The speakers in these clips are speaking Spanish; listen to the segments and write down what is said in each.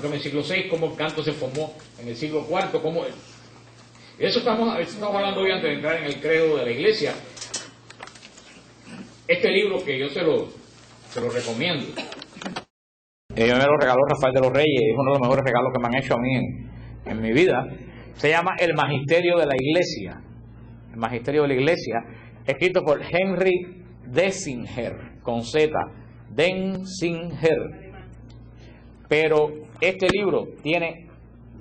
en el siglo VI, cómo el canto se formó en el siglo IV, cómo... Eso estamos hablando hoy antes de entrar en el credo de la iglesia. Este libro que yo se lo recomiendo. Me lo regaló Rafael de los Reyes, es uno de los mejores regalos que me han hecho a mí en mi vida. Se llama El Magisterio de la Iglesia. El Magisterio de la Iglesia, escrito por Henry Denzinger, con Z, Denzinger. Pero este libro tiene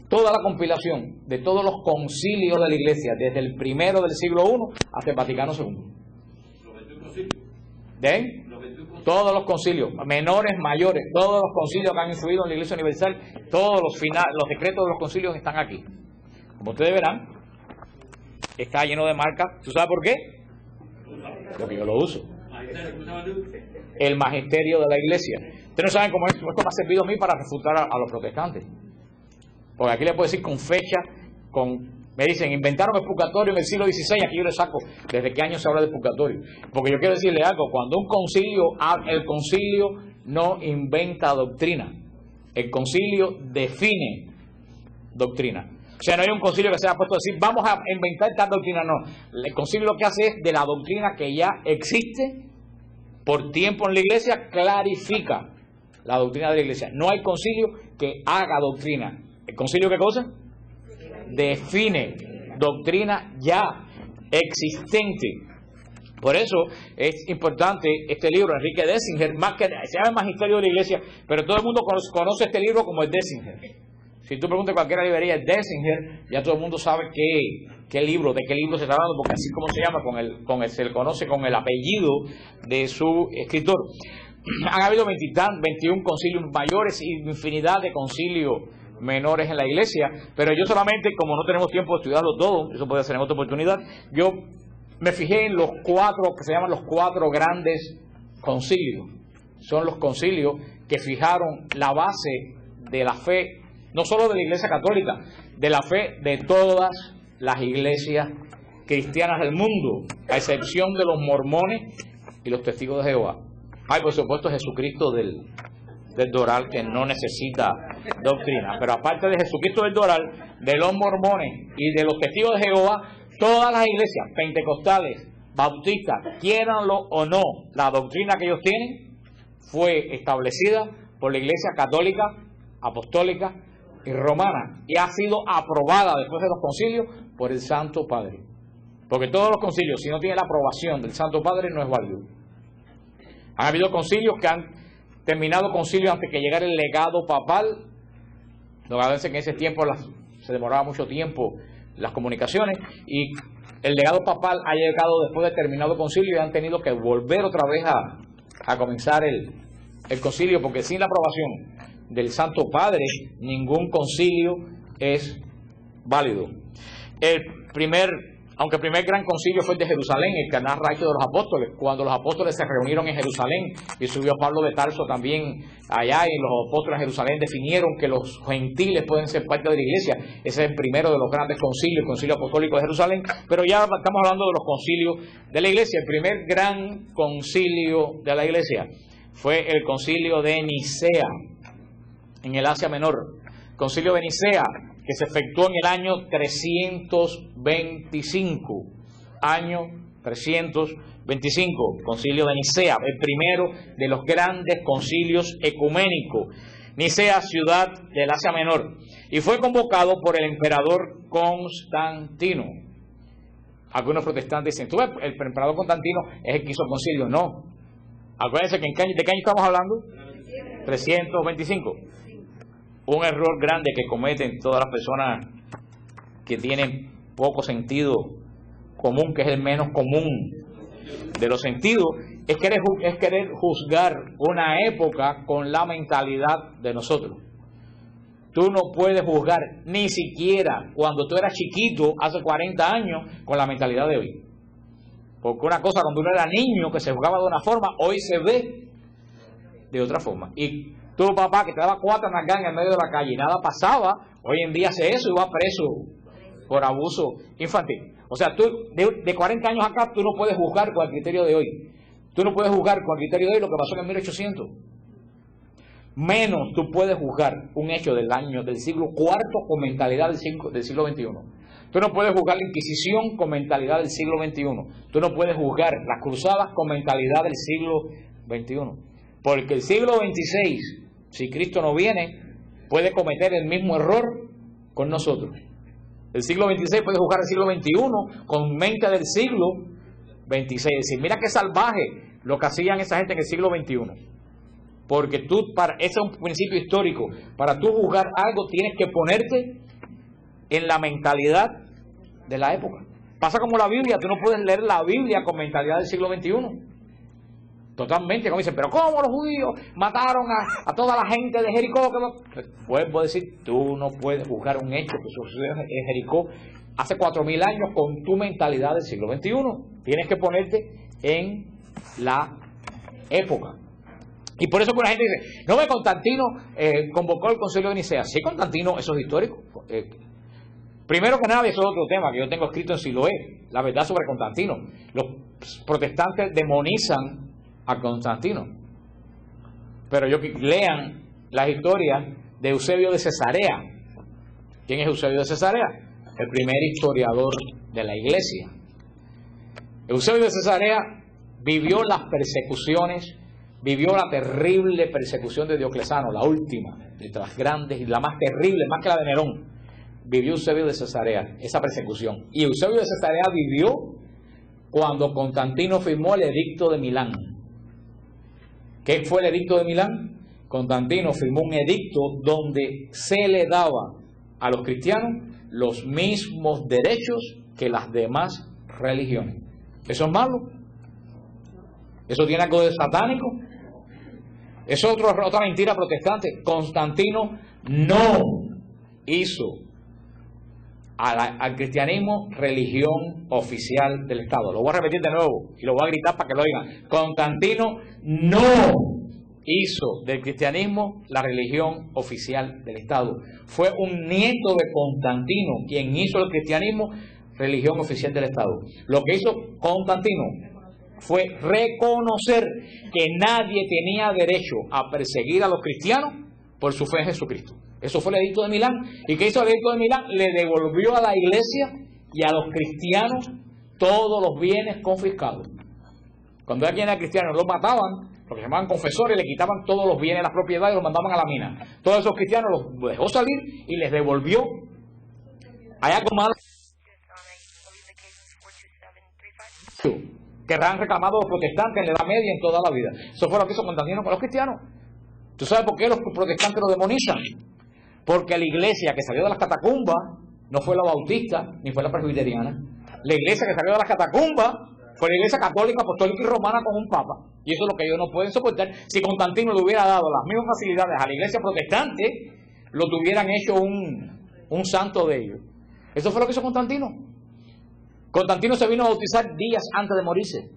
toda la compilación de todos los concilios de la Iglesia, desde el primero del siglo I hasta el Vaticano II. ¿De? Todos los concilios, menores, mayores, todos los concilios que han influido en la Iglesia Universal, todos los decretos de los concilios están aquí. Como ustedes verán, está lleno de marcas. ¿Tú sabes por qué? Porque yo lo uso. El Magisterio de la Iglesia. Ustedes no saben cómo esto me ha servido a mí para refutar a los protestantes. Porque aquí les puedo decir con fecha, me dicen, inventaron el purgatorio en el siglo XVI, aquí yo le saco desde qué año se habla del purgatorio. Porque yo quiero decirle algo, cuando el concilio no inventa doctrina, el concilio define doctrina. O sea, no hay un concilio que se haya puesto a decir, vamos a inventar tal doctrina, no. El concilio lo que hace es, de la doctrina que ya existe por tiempo en la iglesia, clarifica la doctrina de la iglesia. No hay concilio que haga doctrina. ¿El concilio qué cosa? Define doctrina ya existente. Por eso es importante este libro, Enrique Denzinger, más que se llama el Magisterio de la Iglesia, pero todo el mundo conoce este libro como el Denzinger. Si tú preguntas cualquier librería el Denzinger, ya todo el mundo sabe de qué libro se está hablando, porque así como se llama, se le conoce con el apellido de su escritor. Han habido 21 concilios mayores y infinidad de concilios menores en la iglesia, pero yo solamente, como no tenemos tiempo de estudiarlo todo, eso puede ser en otra oportunidad, yo me fijé en los 4 que se llaman los 4 grandes concilios. Son los concilios que fijaron la base de la fe, no solo de la Iglesia Católica, de la fe de todas las iglesias cristianas del mundo, a excepción de los mormones y los testigos de Jehová. Hay, por supuesto, Jesucristo del Doral, que no necesita doctrina, pero aparte de Jesucristo del Doral, de los mormones y de los testigos de Jehová, todas las iglesias pentecostales, bautistas, quieranlo o no, la doctrina que ellos tienen fue establecida por la Iglesia Católica, Apostólica y Romana, y ha sido aprobada después de los concilios por el Santo Padre, porque todos los concilios, si no tienen la aprobación del Santo Padre, no es válido. Han habido concilios que han terminado concilios antes que llegara el legado papal. Lo que hace que en ese tiempo se demoraba mucho tiempo las comunicaciones, y el legado papal ha llegado después de terminado concilio y han tenido que volver otra vez a comenzar el concilio, porque sin la aprobación del Santo Padre ningún concilio es válido. Aunque el primer gran concilio fue el de Jerusalén, el que narra Hechos de los Apóstoles, cuando los apóstoles se reunieron en Jerusalén y subió Pablo de Tarso también allá, y los apóstoles en Jerusalén definieron que los gentiles pueden ser parte de la iglesia. Ese es el primero de los grandes concilios, el concilio apostólico de Jerusalén, pero ya estamos hablando de los concilios de la iglesia. El primer gran concilio de la iglesia fue el concilio de Nicea, en el Asia Menor. Concilio de Nicea, que se efectuó en el año 325. Año 325, concilio de Nicea, el primero de los grandes concilios ecuménicos. Nicea, ciudad del Asia Menor, y fue convocado por el emperador Constantino. Algunos protestantes dicen, ¿tú ves? El emperador Constantino es el que hizo el concilio. No. Acuérdense que ¿de qué año estamos hablando? 325. Un error grande que cometen todas las personas que tienen poco sentido común, que es el menos común de los sentidos, es querer juzgar una época con la mentalidad de nosotros. Tú no puedes juzgar ni siquiera cuando tú eras chiquito, hace 40 años, con la mentalidad de hoy. Porque una cosa, cuando uno era niño, que se juzgaba de una forma, hoy se ve de otra forma. Y tu papá que te daba 4 nalgas en el medio de la calle y nada pasaba, hoy en día hace eso y va preso por abuso infantil. O sea, tú de 40 años acá, tú no puedes juzgar con el criterio de hoy. Tú no puedes juzgar con el criterio de hoy lo que pasó en el 1800. menos tú puedes juzgar un hecho del siglo IV con mentalidad del siglo XXI. Tú no puedes juzgar la Inquisición con mentalidad del siglo XXI. Tú no puedes juzgar las cruzadas con mentalidad del siglo XXI. Porque el siglo XVI, si Cristo no viene, puede cometer el mismo error con nosotros. El siglo XVI puede juzgar el siglo XXI con mente del siglo XVI. Es decir, mira qué salvaje lo que hacían esa gente en el siglo XXI. Porque ese es un principio histórico. Para tú juzgar algo tienes que ponerte en la mentalidad de la época. Pasa como la Biblia, tú no puedes leer la Biblia con mentalidad del siglo XXI. Totalmente, como dicen, pero ¿cómo los judíos mataron a toda la gente de Jericó? Vuelvo a decir, tú no puedes juzgar un hecho que sucedió en Jericó hace 4000 años con tu mentalidad del siglo XXI. Tienes que ponerte en la época. Y por eso que la gente dice, no ve, Constantino convocó el concilio de Nicea. Sí, Constantino, eso es histórico. Primero que nada, eso es otro tema que yo tengo escrito en Siloé, la verdad sobre Constantino. Los protestantes demonizan a Constantino. Pero lean las historias de Eusebio de Cesarea. ¿Quién es Eusebio de Cesarea? El primer historiador de la iglesia. Eusebio de Cesarea vivió las persecuciones, vivió la terrible persecución de Diocleciano, la última, de las grandes y la más terrible, más que la de Nerón. Vivió Eusebio de Cesarea, esa persecución. Y Eusebio de Cesarea vivió cuando Constantino firmó el edicto de Milán. ¿Qué fue el edicto de Milán? Constantino firmó un edicto donde se le daba a los cristianos los mismos derechos que las demás religiones. ¿Eso es malo? ¿Eso tiene algo de satánico? Es otra mentira protestante. Constantino no hizo al cristianismo religión oficial del Estado. Lo voy a repetir de nuevo y lo voy a gritar para que lo oigan. Constantino no hizo del cristianismo la religión oficial del Estado. Fue un nieto de Constantino quien hizo el cristianismo religión oficial del Estado. Lo que hizo Constantino fue reconocer que nadie tenía derecho a perseguir a los cristianos por su fe en Jesucristo. Eso fue el edicto de Milán. ¿Y qué hizo el edicto de Milán? Le devolvió a la iglesia y a los cristianos todos los bienes confiscados. Cuando alguien era cristiano los mataban, lo que se llamaban confesores, le quitaban todos los bienes, las propiedades y los mandaban a la mina. Todos esos cristianos los dejó salir y les devolvió. Hay algo malo. Que han reclamado los protestantes en la Edad Media, en toda la vida. Eso fue lo que hizo Constantino con los cristianos. ¿Tú sabes por qué los protestantes lo demonizan? Porque la iglesia que salió de las catacumbas no fue la bautista ni fue la presbiteriana. La iglesia que salió de las catacumbas fue la iglesia católica, apostólica y romana con un papa. Y eso es lo que ellos no pueden soportar. Si Constantino le hubiera dado las mismas facilidades a la iglesia protestante, lo tuvieran hecho un santo de ellos. Eso fue lo que hizo Constantino. Constantino se vino a bautizar días antes de morirse,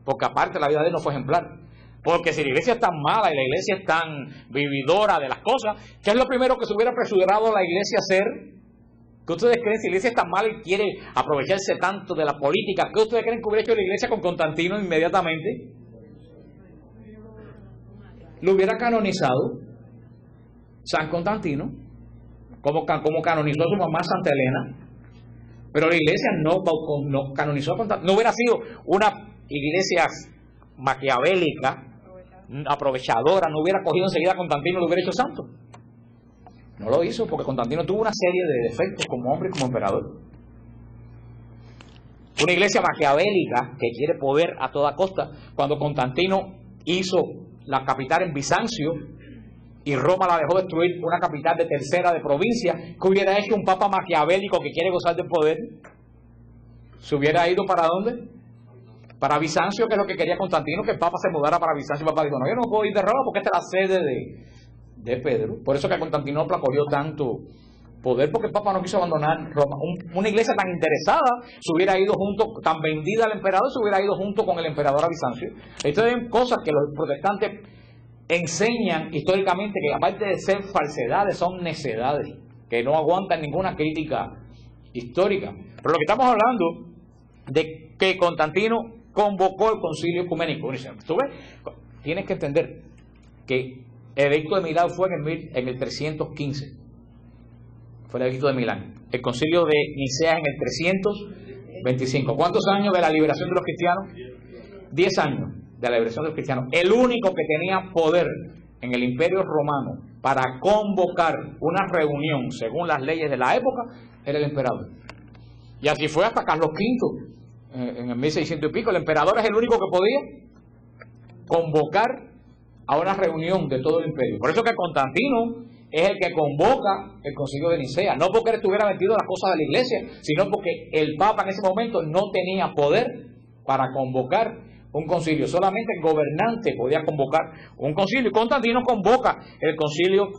porque aparte la vida de él no fue ejemplar. Porque si la iglesia es tan mala y la iglesia es tan vividora de las cosas, ¿qué es lo primero que se hubiera apresurado la iglesia a hacer? ¿Qué ustedes creen? Si la iglesia es tan mala y quiere aprovecharse tanto de la política, ¿qué ustedes creen que hubiera hecho la iglesia con Constantino inmediatamente? Lo hubiera canonizado San Constantino, como canonizó a su mamá Santa Elena. Pero la iglesia no canonizó a Constantino. No hubiera sido una iglesia maquiavélica, aprovechadora, no hubiera cogido enseguida a Constantino y lo hubiera hecho santo. No lo hizo porque Constantino tuvo una serie de defectos como hombre y como emperador. Una iglesia maquiavélica que quiere poder a toda costa. Cuando Constantino hizo la capital en Bizancio y Roma la dejó destruir, una capital de tercera de provincia, ¿qué hubiera hecho un papa maquiavélico que quiere gozar del poder? ¿Se hubiera ido para dónde? Para Bizancio, que es lo que quería Constantino, que el papa se mudara para Bizancio. El papa dijo, no, yo no puedo ir de Roma porque esta es la sede de Pedro. Por eso que Constantinopla cogió tanto poder, porque el papa no quiso abandonar Roma. Una iglesia tan interesada se hubiera ido junto, tan vendida al emperador, se hubiera ido junto con el emperador a Bizancio. Estas son cosas que los protestantes enseñan históricamente, que aparte de ser falsedades, son necedades, que no aguantan ninguna crítica histórica. Pero lo que estamos hablando de que Constantino convocó el concilio ecuménico. Tú ves, tienes que entender que El edicto de Milán fue en el 315. Fue el edicto de Milán. El concilio de Nicea en el 325. ¿Cuántos años de la liberación de los cristianos? 10 años de la liberación de los cristianos. El único que tenía poder en el Imperio Romano para convocar una reunión según las leyes de la época era el emperador. Y así fue hasta Carlos V, en el 1600 y pico. El emperador es el único que podía convocar a una reunión de todo el imperio. Por eso que Constantino es el que convoca el concilio de Nicea, no porque él estuviera metido en las cosas de la iglesia, sino porque el Papa en ese momento no tenía poder para convocar un concilio. Solamente el gobernante podía convocar un concilio, y Constantino convoca el concilio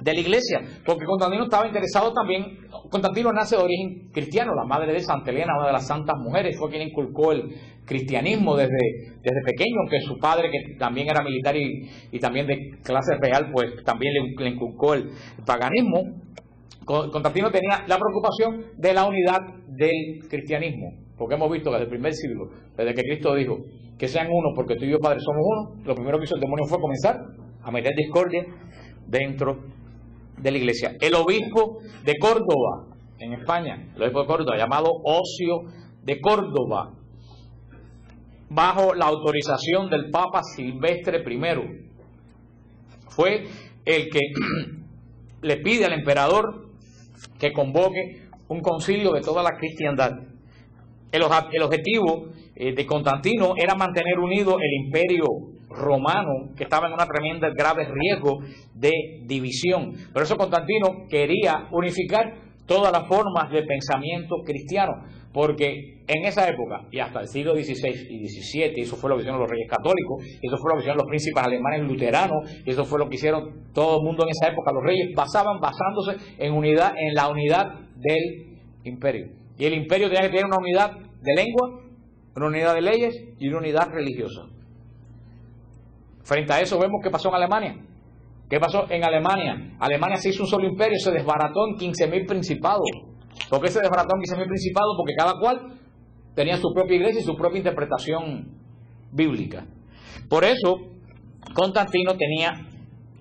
de la iglesia, porque Constantino estaba interesado también. Constantino nace de origen cristiano, la madre de Santa Elena, una de las santas mujeres, fue quien inculcó el cristianismo desde pequeño, aunque su padre, que también era militar y también de clase real, pues también le inculcó el paganismo. Constantino tenía la preocupación de la unidad del cristianismo, porque hemos visto que desde el primer siglo, desde que Cristo dijo que sean uno porque tú y yo, Padre, somos uno, lo primero que hizo el demonio fue comenzar a meter discordia dentro de la iglesia. El obispo de Córdoba, en España, el obispo de Córdoba, llamado Ocio de Córdoba, bajo la autorización del Papa Silvestre I, fue el que le pide al emperador que convoque un concilio de toda la cristiandad. El objetivo de Constantino era mantener unido el imperio romano, que estaba en una tremenda, grave riesgo de división. Por eso Constantino quería unificar todas las formas de pensamiento cristiano, porque en esa época, y hasta el siglo XVI y XVII, y eso fue lo que hicieron los reyes católicos, y eso fue lo que hicieron los príncipes alemanes luteranos, y eso fue lo que hicieron todo el mundo en esa época. Los reyes basándose en la unidad del imperio. Y el imperio tenía que tener una unidad de lengua, una unidad de leyes y una unidad religiosa. Frente a eso vemos qué pasó en Alemania. ¿Qué pasó en Alemania? Alemania se hizo un solo imperio, se desbarató en 15.000 principados. ¿Por qué se desbarató en 15.000 principados? Porque cada cual tenía su propia iglesia y su propia interpretación bíblica. Por eso Constantino tenía,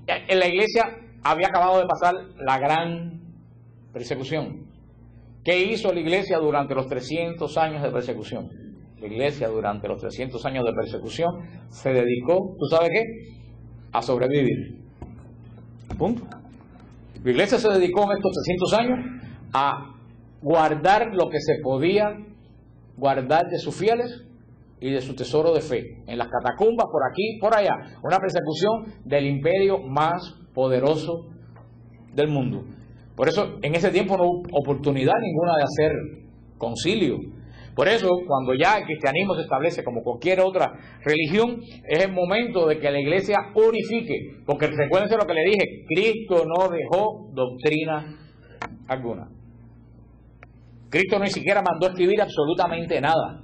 en la iglesia había acabado de pasar la gran persecución. ¿Qué hizo la iglesia durante los 300 años de persecución? La iglesia durante los 300 años de persecución se dedicó, ¿tú sabes qué? A sobrevivir. Punto. La iglesia se dedicó en estos 300 años a guardar lo que se podía guardar de sus fieles y de su tesoro de fe. En las catacumbas, por aquí, por allá. Una persecución del imperio más poderoso del mundo. Por eso en ese tiempo no hubo oportunidad ninguna de hacer concilio. Por eso, cuando ya el cristianismo se establece como cualquier otra religión, es el momento de que la iglesia unifique. Porque recuérdense lo que le dije, Cristo no dejó doctrina alguna. Cristo ni siquiera mandó a escribir absolutamente nada.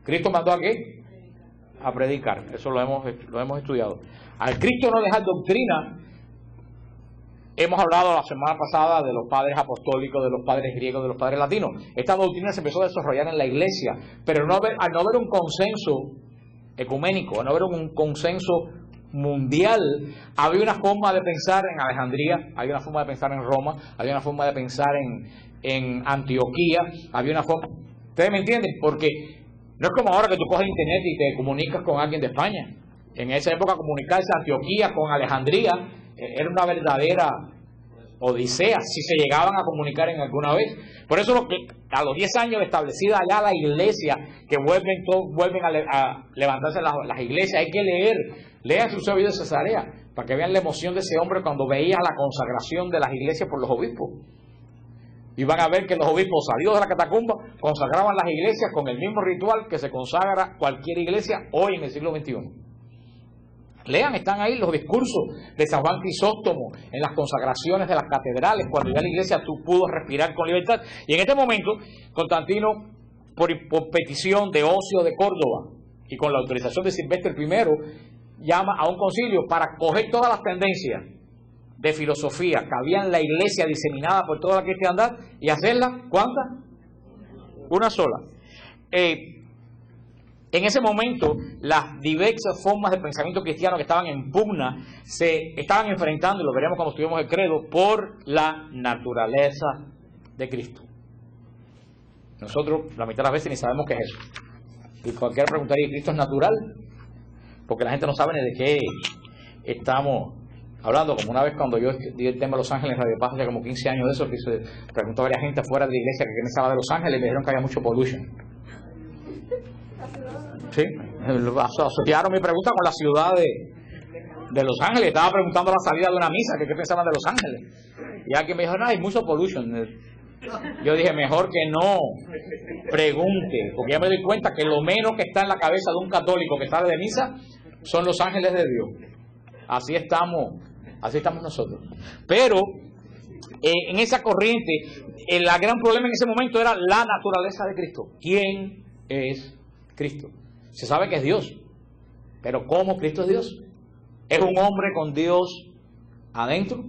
¿Cristo mandó a qué? A predicar. Eso lo hemos estudiado. Al Cristo no dejar doctrina. Hemos hablado la semana pasada de los padres apostólicos, de los padres griegos, de los padres latinos. Esta doctrina se empezó a desarrollar en la iglesia, pero al no haber un consenso ecuménico, al no haber un consenso mundial, había una forma de pensar en Alejandría, había una forma de pensar en Roma, había una forma de pensar en Antioquía, había una forma... ¿Ustedes me entienden? Porque no es como ahora que tú coges internet y te comunicas con alguien de España. En esa época comunicarse Antioquía con Alejandría era una verdadera odisea, si se llegaban a comunicar en alguna vez. Por eso a los 10 años de establecida allá la iglesia, que vuelven a levantarse las iglesias, hay que lean su Eusebio de Cesarea, para que vean la emoción de ese hombre cuando veía la consagración de las iglesias por los obispos. Y van a ver que los obispos salidos de la catacumba consagraban las iglesias con el mismo ritual que se consagra cualquier iglesia hoy en el siglo XXI. Lean, están ahí los discursos de San Juan Crisóstomo en las consagraciones de las catedrales, cuando ya la iglesia pudo respirar con libertad. Y en este momento, Constantino, por petición de Ocio de Córdoba y con la autorización de Silvestre I, llama a un concilio para coger todas las tendencias de filosofía que había en la iglesia diseminada por toda la cristiandad y hacerla, ¿cuántas? Una sola. En ese momento, las diversas formas de pensamiento cristiano que estaban en pugna se estaban enfrentando, y lo veremos cuando estudiemos el credo, por la naturaleza de Cristo. Nosotros, la mitad de las veces, ni sabemos qué es eso. Y cualquiera preguntaría, ¿Cristo es natural? Porque la gente no sabe ni de qué estamos hablando. Como una vez cuando yo di el tema de Los Ángeles en Radio Paz, hace como 15 años de eso, que se preguntó a varias gente afuera de la iglesia que pensaba de Los Ángeles y me dijeron que había mucho pollution. Sí, asociaron mi pregunta con la ciudad de Los Ángeles. Estaba preguntando a la salida de una misa que qué pensaban de Los Ángeles. Y alguien me dijo, no, hay mucho pollution. Yo dije, mejor que no pregunte, porque ya me doy cuenta que lo menos que está en la cabeza de un católico que sale de misa son los ángeles de Dios. Así estamos nosotros. Pero en esa corriente, el gran problema en ese momento era la naturaleza de Cristo. ¿Quién es Cristo? Se sabe que es Dios, pero ¿cómo Cristo es Dios? ¿Es un hombre con Dios adentro?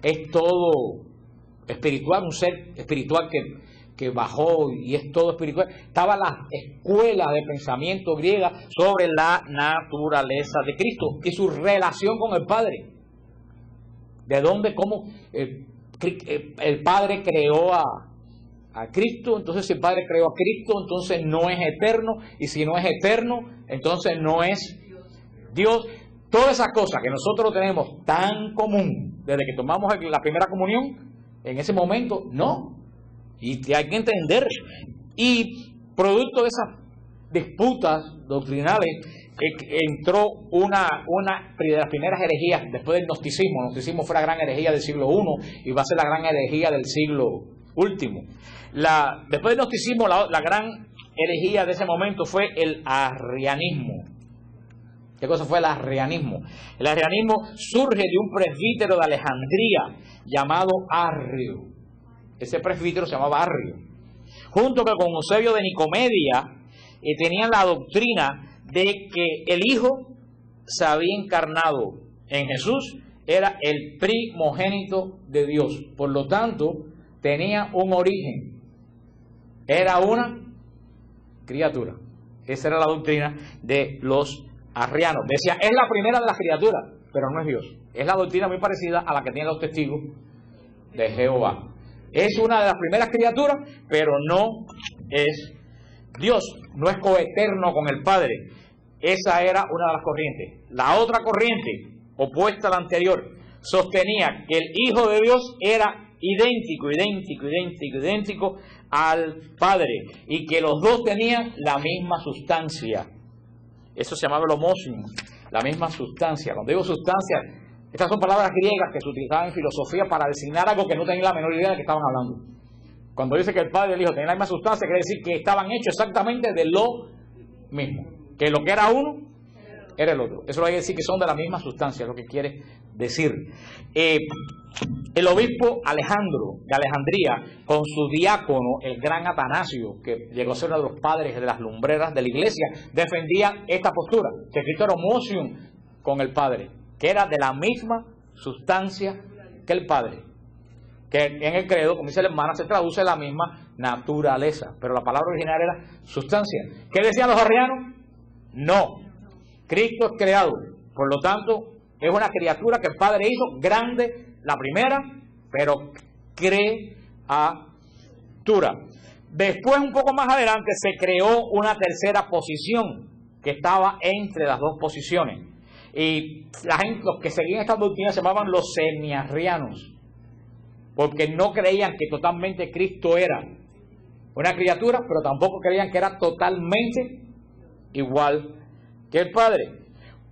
¿Es todo espiritual, un ser espiritual que bajó y es todo espiritual? Estaba la escuela de pensamiento griega sobre la naturaleza de Cristo y su relación con el Padre. ¿De dónde, cómo el Padre creó a Cristo? Entonces, si el Padre creó a Cristo, entonces no es eterno, y si no es eterno, entonces no es Dios. Todas esas cosas que nosotros tenemos tan común desde que tomamos la primera comunión, en ese momento, no. Y hay que entender. Y producto de esas disputas doctrinales, entró una de las primeras herejías después del gnosticismo. El gnosticismo fue la gran herejía del siglo I y va a ser la gran herejía del siglo último. Después del gnosticismo, la gran herejía de ese momento fue el arrianismo. ¿Qué cosa fue el arrianismo? El arrianismo surge de un presbítero de Alejandría llamado Arrio. Ese presbítero se llamaba Arrio. Junto con Eusebio de Nicomedia, tenían la doctrina de que el Hijo se había encarnado en Jesús, era el primogénito de Dios. Por lo tanto, tenía un origen. Era una criatura. Esa era la doctrina de los arrianos. Decía, es la primera de las criaturas, pero no es Dios. Es la doctrina muy parecida a la que tienen los testigos de Jehová. Es una de las primeras criaturas, pero no es Dios. No es coeterno con el Padre. Esa era una de las corrientes. La otra corriente, opuesta a la anterior, sostenía que el Hijo de Dios era idéntico al Padre, y que los dos tenían la misma sustancia. Eso se llamaba el homónimo, la misma sustancia. Cuando digo sustancia, estas son palabras griegas que se utilizaban en filosofía para designar algo que no tenían la menor idea de que estaban hablando. Cuando dice que el Padre y el Hijo tenían la misma sustancia, quiere decir que estaban hechos exactamente de lo mismo. Que lo que era uno, era el otro. Eso lo hay que decir que son de la misma sustancia, es lo que quiere decir. El obispo Alejandro de Alejandría, con su diácono, el gran Atanasio, que llegó a ser uno de los padres de las lumbreras de la iglesia, defendía esta postura, que Cristo era homónimo con el Padre, que era de la misma sustancia que el Padre, que en el credo, como dice la hermana, se traduce la misma naturaleza, pero la palabra original era sustancia. ¿Qué decían los arrianos? No, Cristo es creado, por lo tanto es una criatura que el Padre hizo grande, la primera, pero criatura. Después, un poco más adelante, se creó una tercera posición que estaba entre las dos posiciones. Y los que seguían esta doctrina se llamaban los semiarrianos, porque no creían que totalmente Cristo era una criatura, pero tampoco creían que era totalmente igual que el Padre.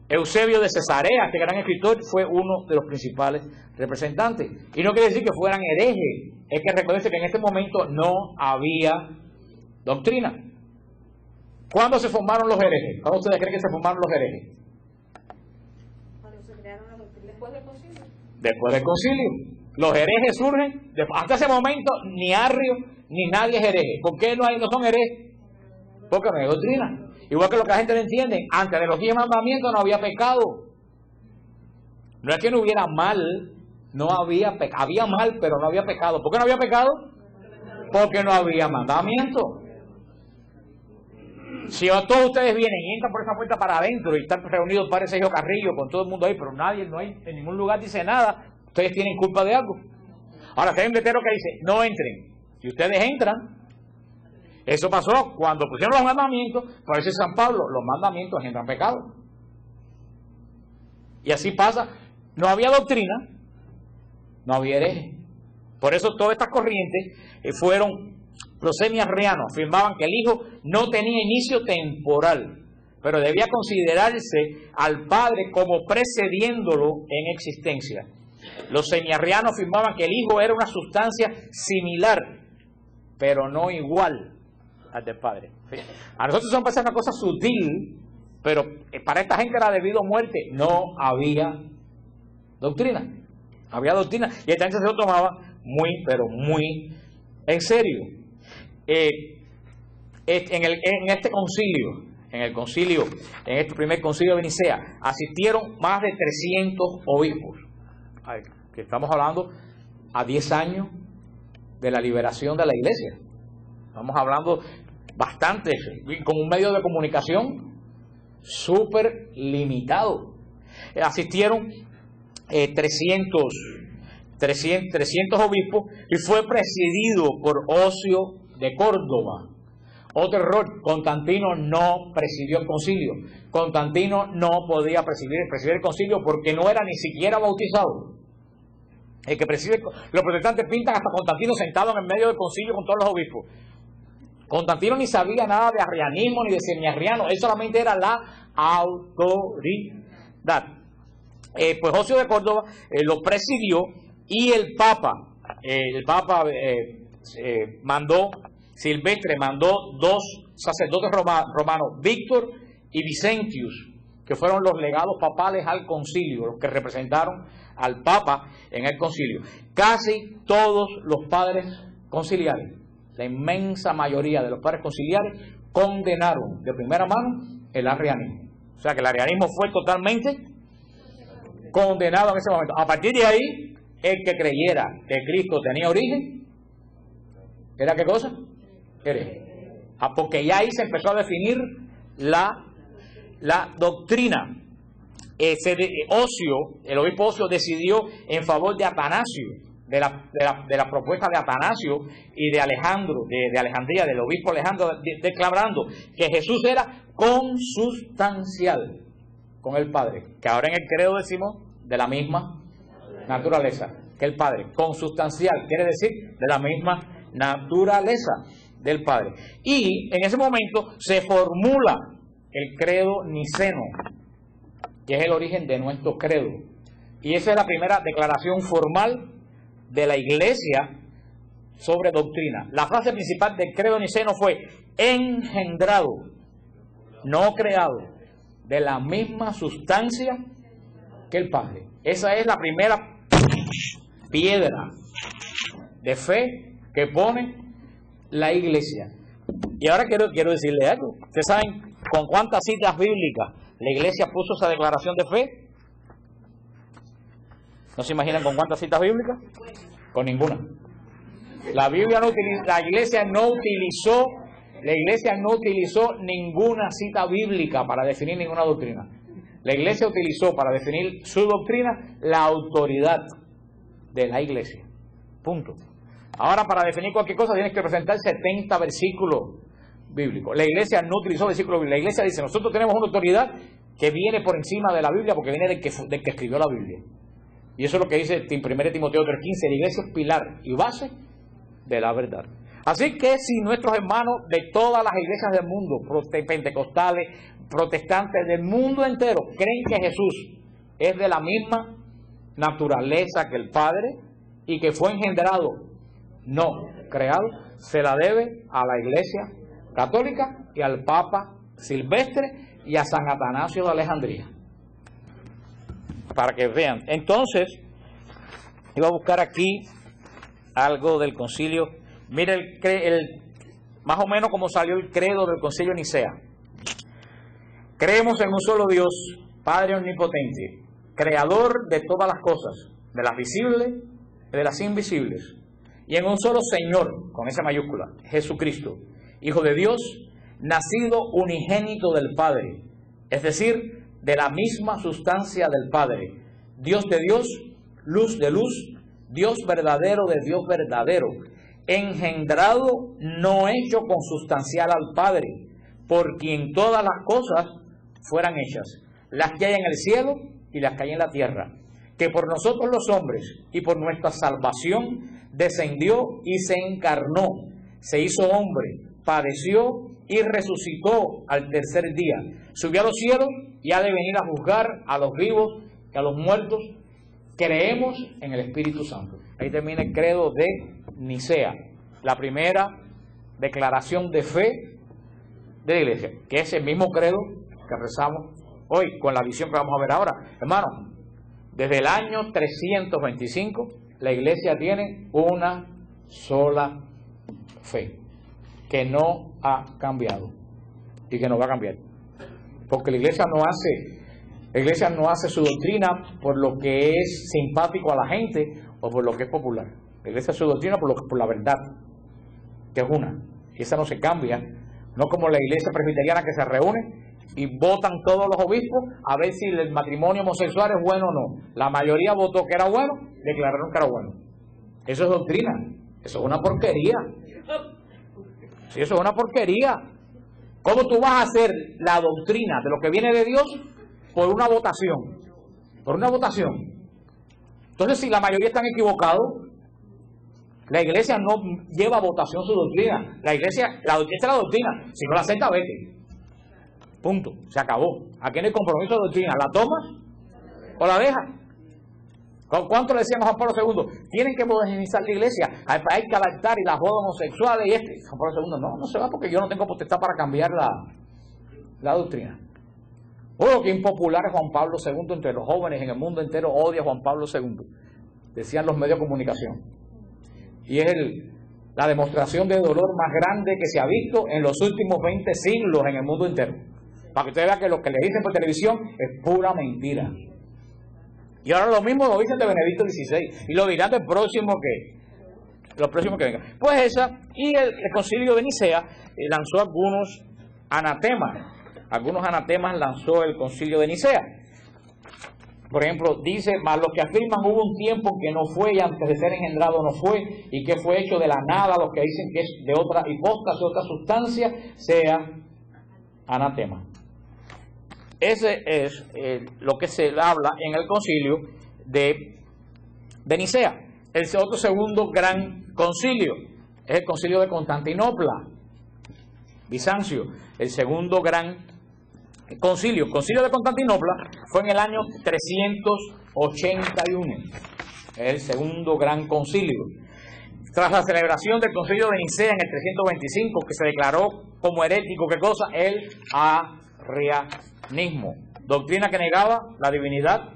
Eusebio de Cesarea, este gran escritor, fue uno de los principales representantes. Y no quiere decir que fueran herejes, es que recuerden que en este momento no había doctrina. ¿Cuándo se formaron los herejes? ¿Cuándo ustedes creen que se formaron los herejes? Cuando se crearon la doctrina. Después del concilio. Después del concilio. Los herejes surgen, hasta ese momento ni Arrio ni nadie es hereje. ¿Por qué no son herejes? Porque no hay doctrina. Igual que lo que la gente no entiende, antes de los 10 mandamientos no había pecado. No es que no hubiera mal, no había pecado. Había mal, pero no había pecado. ¿Por qué no había pecado? Porque no había mandamiento. Si todos ustedes vienen y entran por esa puerta para adentro y están reunidos el padre Sergio Carrillo con todo el mundo ahí, pero nadie, no hay en ningún lugar dice nada, ustedes tienen culpa de algo. Ahora, hay un letrero que dice, no entren. Si ustedes entran, eso pasó cuando pusieron los mandamientos, por eso San Pablo, los mandamientos engendran pecado. Y así pasa, no había doctrina, no había hereje. Por eso todas estas corrientes fueron... Los semiarrianos afirmaban que el Hijo no tenía inicio temporal, pero debía considerarse al Padre como precediéndolo en existencia. Los semiarrianos afirmaban que el Hijo era una sustancia similar, pero no igual al del Padre. A nosotros nos parece una cosa sutil, pero para esta gente era debido a muerte. No había doctrina. Había doctrina y esta gente se lo tomaba muy, pero muy en serio. En este concilio, en este primer concilio de Nicea, asistieron más de 300 obispos. Que estamos hablando a 10 años de la liberación de la iglesia. Estamos hablando bastante, con un medio de comunicación súper limitado. Asistieron 300 obispos y fue presidido por Ocio de Córdoba. Otro error, Constantino no presidió el concilio. Constantino no podía presidir el concilio porque no era ni siquiera bautizado. El que preside, los protestantes pintan hasta Constantino sentado en el medio del concilio con todos los obispos. Constantino ni sabía nada de arrianismo ni de semiarriano, él solamente era la autoridad. Pues Ocio de Córdoba lo presidió y el Papa mandó, Silvestre mandó dos sacerdotes romanos, Víctor y Vicentius, que fueron los legados papales al concilio, los que representaron al Papa en el concilio. Casi todos los padres conciliares, la inmensa mayoría de los padres conciliares, condenaron de primera mano el arrianismo. O sea que el arrianismo fue totalmente condenado en ese momento. A partir de ahí, el que creyera que Cristo tenía origen, ¿era qué cosa? Hereje. Porque ya ahí se empezó a definir la doctrina. El obispo Ocio decidió en favor de Atanasio, de la propuesta de Atanasio y de Alejandro, de Alejandría, del obispo Alejandro, declarando que Jesús era consustancial con el Padre, que ahora en el credo decimos de la misma naturaleza que el Padre. Consustancial quiere decir de la misma naturaleza del Padre. Y en ese momento se formula el credo niceno, que es el origen de nuestro credo. Y esa es la primera declaración formal de la Iglesia sobre doctrina. La frase principal del credo niceno fue: engendrado, no creado, de la misma sustancia que el Padre. Esa es la primera piedra de fe que pone la Iglesia. Y ahora quiero decirle algo. ¿Ustedes saben con cuántas citas bíblicas la Iglesia puso esa declaración de fe? ¿No se imaginan con cuántas citas bíblicas? Con ninguna. La Iglesia no utilizó ninguna cita bíblica para definir ninguna doctrina. La Iglesia utilizó para definir su doctrina la autoridad de la Iglesia. Punto. Ahora, para definir cualquier cosa tienes que presentar 70 versículos bíblicos. La Iglesia no utilizó versículos bíblicos. La Iglesia dice: nosotros tenemos una autoridad que viene por encima de la Biblia, porque viene del que escribió la Biblia. Y eso es lo que dice 1 Timoteo 3:15: la Iglesia es pilar y base de la verdad. Así que si nuestros hermanos de todas las iglesias del mundo, pentecostales, protestantes del mundo entero, creen que Jesús es de la misma naturaleza que el Padre y que fue engendrado, no creado, se la debe a la Iglesia Católica y al Papa Silvestre y a San Atanasio de Alejandría. Para que vean. Entonces, iba a buscar aquí algo del concilio. Mire más o menos cómo salió el credo del concilio de Nicea. Creemos en un solo Dios, Padre omnipotente, creador de todas las cosas, de las visibles y de las invisibles, y en un solo Señor, con esa mayúscula, Jesucristo, Hijo de Dios, nacido unigénito del Padre, es decir, de la misma sustancia del Padre, Dios de Dios, luz de luz, Dios verdadero de Dios verdadero, engendrado, no hecho consustancial al Padre, por quien todas las cosas fueran hechas, las que hay en el cielo y las que hay en la tierra, que por nosotros los hombres y por nuestra salvación descendió y se encarnó, se hizo hombre, padeció y resucitó al tercer día, subió a los cielos y ha de venir a juzgar a los vivos y a los muertos. Creemos en el Espíritu Santo. Ahí termina el credo de Nicea, la primera declaración de fe de la iglesia, que es el mismo credo que rezamos hoy con la visión que vamos a ver ahora. Hermano, desde el año 325 la iglesia tiene una sola fe, que no ha cambiado y que no va a cambiar, porque la iglesia no hace su doctrina por lo que es simpático a la gente o por lo que es popular. La iglesia hace su doctrina por la verdad, que es una, y esa no se cambia, no como la iglesia presbiteriana que se reúne y votan todos los obispos a ver si el matrimonio homosexual es bueno o no. La mayoría votó que era bueno, declararon que era bueno. Eso es doctrina, eso es una porquería. Sí, eso es una porquería. ¿Cómo tú vas a hacer la doctrina de lo que viene de Dios por una votación? Por una votación. Entonces, si la mayoría están equivocados, la iglesia no lleva a votación su doctrina. La iglesia, esta es la doctrina. Si no la acepta, vete. Punto. Se acabó. Aquí no hay compromiso de doctrina. ¿La tomas o la dejas? ¿Cuánto le decíamos a Juan Pablo II? Tienen que modernizar la iglesia. Hay que adaptar y las bodas homosexuales y Juan Pablo II, no se va porque yo no tengo potestad para cambiar la doctrina. Bueno, que impopular es Juan Pablo II entre los jóvenes en el mundo entero, odia a Juan Pablo II. Decían los medios de comunicación. Y es la demostración de dolor más grande que se ha visto en los últimos 20 siglos en el mundo entero. Para que usted vea que lo que le dicen por televisión es pura mentira. Y ahora lo mismo lo dicen de Benedicto XVI. Y lo dirán del próximo que venga. Pues esa, y el concilio de Nicea lanzó algunos anatemas. Algunos anatemas lanzó el concilio de Nicea. Por ejemplo, dice, más los que afirman hubo un tiempo que no fue y antes de ser engendrado no fue y que fue hecho de la nada, los que dicen que es de otra hipóstasis, otra sustancia, sea anatema. Ese es lo que se habla en el concilio de Nicea. El otro segundo gran concilio es el concilio de Constantinopla, Bizancio. El segundo gran concilio de Constantinopla fue en el año 381, el segundo gran concilio. Tras la celebración del concilio de Nicea en el 325, que se declaró como herético, ¿qué cosa? El arrianismo, doctrina que negaba la divinidad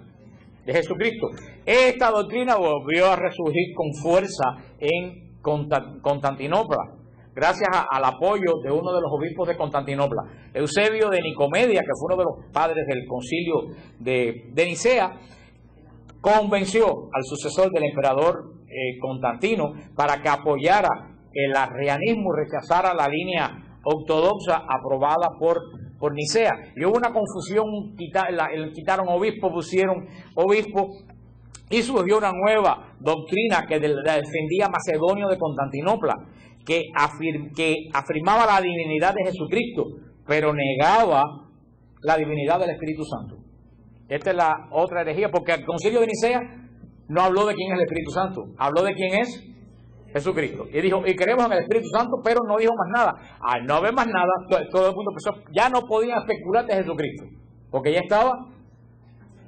de Jesucristo. Esta doctrina volvió a resurgir con fuerza en Constantinopla, gracias al apoyo de uno de los obispos de Constantinopla, Eusebio de Nicomedia, que fue uno de los padres del concilio de Nicea, convenció al sucesor del emperador Constantino para que apoyara el arrianismo y rechazara la línea ortodoxa aprobada por Nicea. Y hubo una confusión, quitaron obispo, pusieron obispo, y surgió una nueva doctrina que defendía Macedonio de Constantinopla, que afirmaba la divinidad de Jesucristo, pero negaba la divinidad del Espíritu Santo. Esta es la otra herejía, porque el concilio de Nicea no habló de quién es el Espíritu Santo, habló de quién es Jesucristo. Y dijo, y creemos en el Espíritu Santo, pero no dijo más nada. Al no haber más nada, todo el mundo empezó, ya no podían especular de Jesucristo, porque ya estaba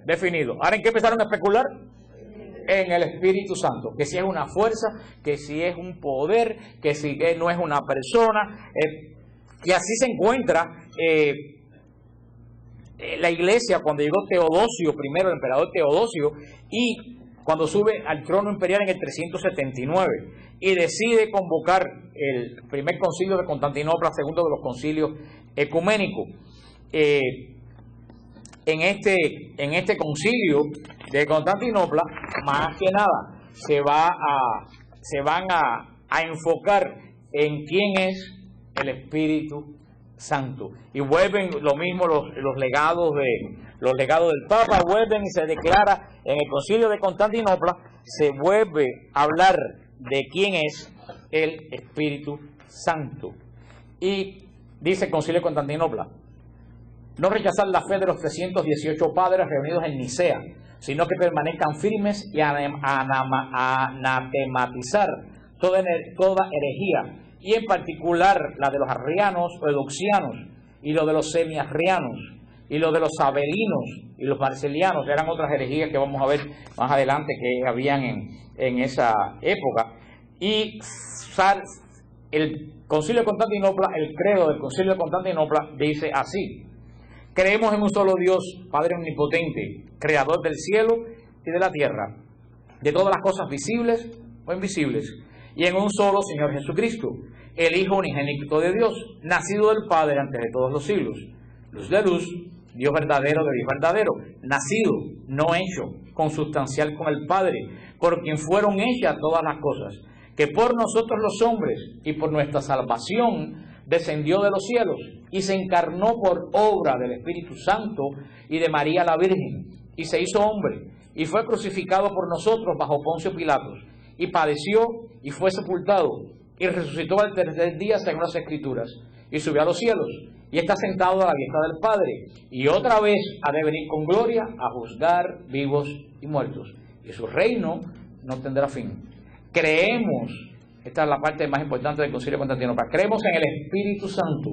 definido. Ahora, ¿en qué empezaron a especular? En el Espíritu Santo, que si es una fuerza, que si es un poder, que si no es una persona, y así se encuentra la iglesia cuando llegó Teodosio primero, el emperador Teodosio, y cuando sube al trono imperial en el 379 y decide convocar el primer concilio de Constantinopla, segundo de los concilios ecuménicos. En este concilio de Constantinopla, más que nada, se van a enfocar en quién es el Espíritu Santo. Y vuelven lo mismo los legados del Papa, vuelven y se declara en el Concilio de Constantinopla, se vuelve a hablar de quién es el Espíritu Santo. Y dice el Concilio de Constantinopla: no rechazar la fe de los 318 padres reunidos en Nicea, sino que permanezcan firmes y anatematizar toda herejía, y en particular la de los arrianos o eudoxianos, y lo de los semiarrianos, y lo de los sabelinos y los marcelianos, eran otras herejías que vamos a ver más adelante que habían en esa época. Y el Concilio de Constantinopla, el credo del Concilio de Constantinopla dice así: creemos en un solo Dios, Padre omnipotente, creador del cielo y de la tierra, de todas las cosas visibles o invisibles, y en un solo Señor Jesucristo, el Hijo unigénito de Dios, nacido del Padre antes de todos los siglos, luz de luz, Dios verdadero de Dios verdadero, nacido, no hecho, consubstancial con el Padre, por quien fueron hechas todas las cosas, que por nosotros los hombres y por nuestra salvación descendió de los cielos y se encarnó por obra del Espíritu Santo y de María la Virgen, y se hizo hombre, y fue crucificado por nosotros bajo Poncio Pilatos, y padeció y fue sepultado, y resucitó al tercer día según las Escrituras, y subió a los cielos, y está sentado a la diestra del Padre, y otra vez ha de venir con gloria a juzgar vivos y muertos, y su reino no tendrá fin. Creemos, esta es la parte más importante del Concilio de Constantinopla, creemos en el Espíritu Santo,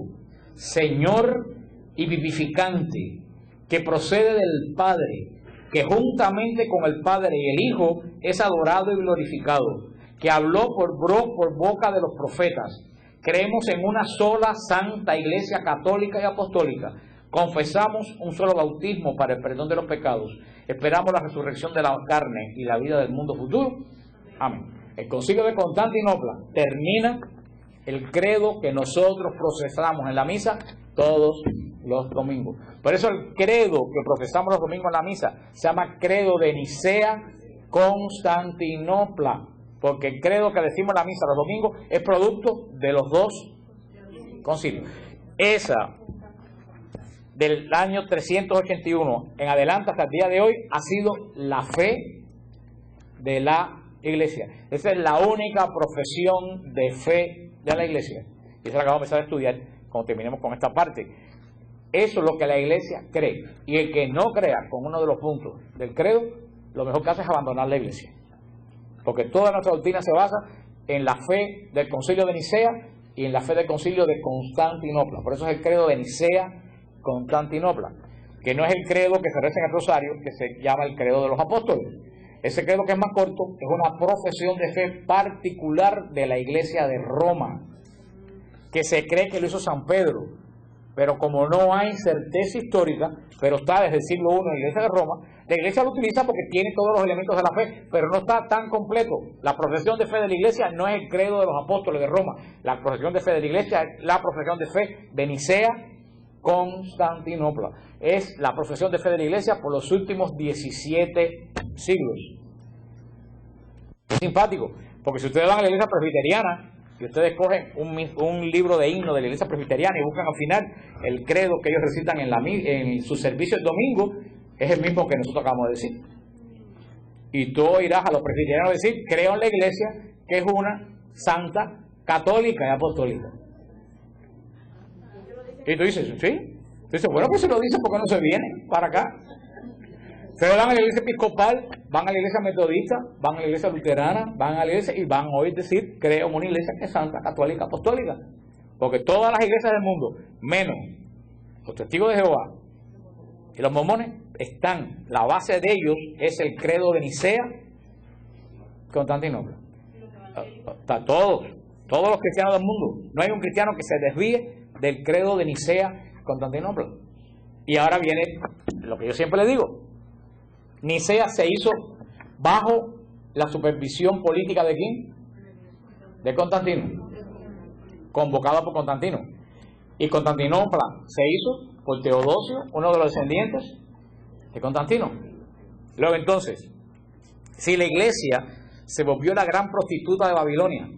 Señor y vivificante, que procede del Padre, que juntamente con el Padre y el Hijo es adorado y glorificado, que habló por boca de los profetas. Creemos en una sola santa Iglesia católica y apostólica. Confesamos un solo bautismo para el perdón de los pecados. Esperamos la resurrección de la carne y la vida del mundo futuro. Amén. El Concilio de Constantinopla termina el credo que nosotros procesamos en la misa todos los domingos. Por eso el credo que procesamos los domingos en la misa se llama credo de Nicea Constantinopla, porque el credo que decimos en la misa los domingos es producto de los dos concilios. Esa del año 381 en adelante hasta el día de hoy ha sido la fe de la Iglesia. Esa es la única profesión de fe de la Iglesia. Y eso lo acabamos de empezar a estudiar cuando terminemos con esta parte. Eso es lo que la Iglesia cree. Y el que no crea con uno de los puntos del credo, lo mejor que hace es abandonar la Iglesia. Porque toda nuestra doctrina se basa en la fe del Concilio de Nicea y en la fe del Concilio de Constantinopla. Por eso es el credo de Nicea Constantinopla, que no es el credo que se reza en el rosario, que se llama el credo de los apóstoles. Ese credo, que es más corto, es una profesión de fe particular de la Iglesia de Roma, que se cree que lo hizo San Pedro, pero como no hay certeza histórica, pero está desde el siglo I en la Iglesia de Roma, la Iglesia lo utiliza porque tiene todos los elementos de la fe, pero no está tan completo. La profesión de fe de la Iglesia no es el credo de los apóstoles de Roma. La profesión de fe de la Iglesia es la profesión de fe de Nicea Constantinopla. Es la profesión de fe de la Iglesia por los últimos 17 siglos. Es simpático, porque si ustedes van a la Iglesia presbiteriana y ustedes cogen un libro de himno de la Iglesia presbiteriana y buscan al final el credo que ellos recitan en su servicio el domingo, es el mismo que nosotros acabamos de decir. Y tú oirás a los presbiterianos decir: creo en la Iglesia, que es una santa, católica y apostólica. Y tú dices: ¿sí? Tú dices: bueno, pues si lo dices, ¿por qué no se vienen para acá? Ustedes van a la iglesia episcopal, van a la iglesia metodista, van a la iglesia luterana, van a la iglesia y van a oír decir: creo en una iglesia que es santa, católica, apostólica. Porque todas las iglesias del mundo, menos los testigos de Jehová y los mormones, están, la base de ellos es el credo de Nicea Constantinopla. Está todos los cristianos del mundo. No hay un cristiano que se desvíe del credo de Nicea Constantinopla. Y ahora viene lo que yo siempre le digo: Nicea se hizo bajo la supervisión política ¿de quién? De Constantino, convocado por Constantino. Y Constantinopla se hizo por Teodosio, uno de los descendientes de Constantino. Luego entonces, si la iglesia se volvió la gran prostituta de Babilonia,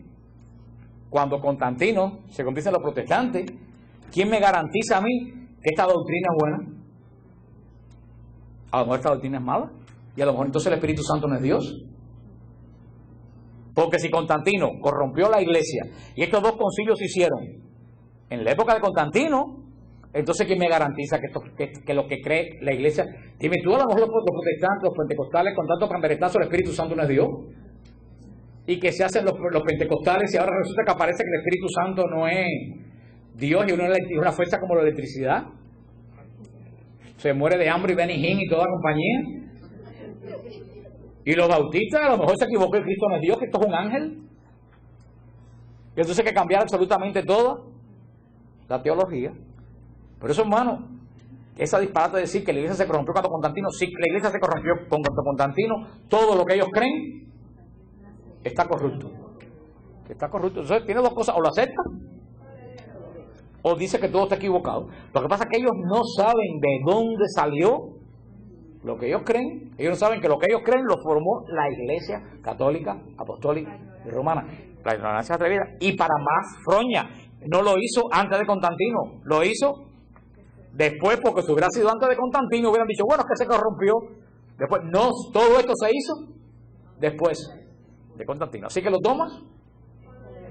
cuando Constantino se convierte en los protestantes, ¿quién me garantiza a mí que esta doctrina es buena? A lo mejor esta doctrina es mala, y a lo mejor entonces el Espíritu Santo no es Dios. Porque si Constantino corrompió la iglesia y estos dos concilios se hicieron en la época de Constantino, entonces ¿quién me garantiza que lo que cree la iglesia? Dime tú, a lo mejor los protestantes, los pentecostales, con tanto panderetazo, el Espíritu Santo no es Dios. Y que se hacen los pentecostales y ahora resulta que aparece que el Espíritu Santo no es Dios y una fuerza como la electricidad. Se muere de hambre y Benny Hinn y toda la compañía. Y los bautistas, a lo mejor se equivocó, y Cristo no es Dios, que esto es un ángel. Y entonces hay que cambiar absolutamente toda la teología. Por eso, hermano, esa disparate de decir que la iglesia se corrompió cuando Constantino, sí, la iglesia se corrompió cuando Constantino, todo lo que ellos creen está corrupto. Está corrupto. Entonces tiene dos cosas: o lo acepta o dice que todo está equivocado. Lo que pasa es que ellos no saben de dónde salió lo que ellos creen. Ellos no saben que lo que ellos creen lo formó la iglesia católica, apostólica y romana. La ignorancia atrevida. Y para más froña, no lo hizo antes de Constantino, lo hizo después, porque si hubiera sido antes de Constantino hubieran dicho, bueno, es que se corrompió. Después, no, todo esto se hizo después de Constantino. Así que lo tomas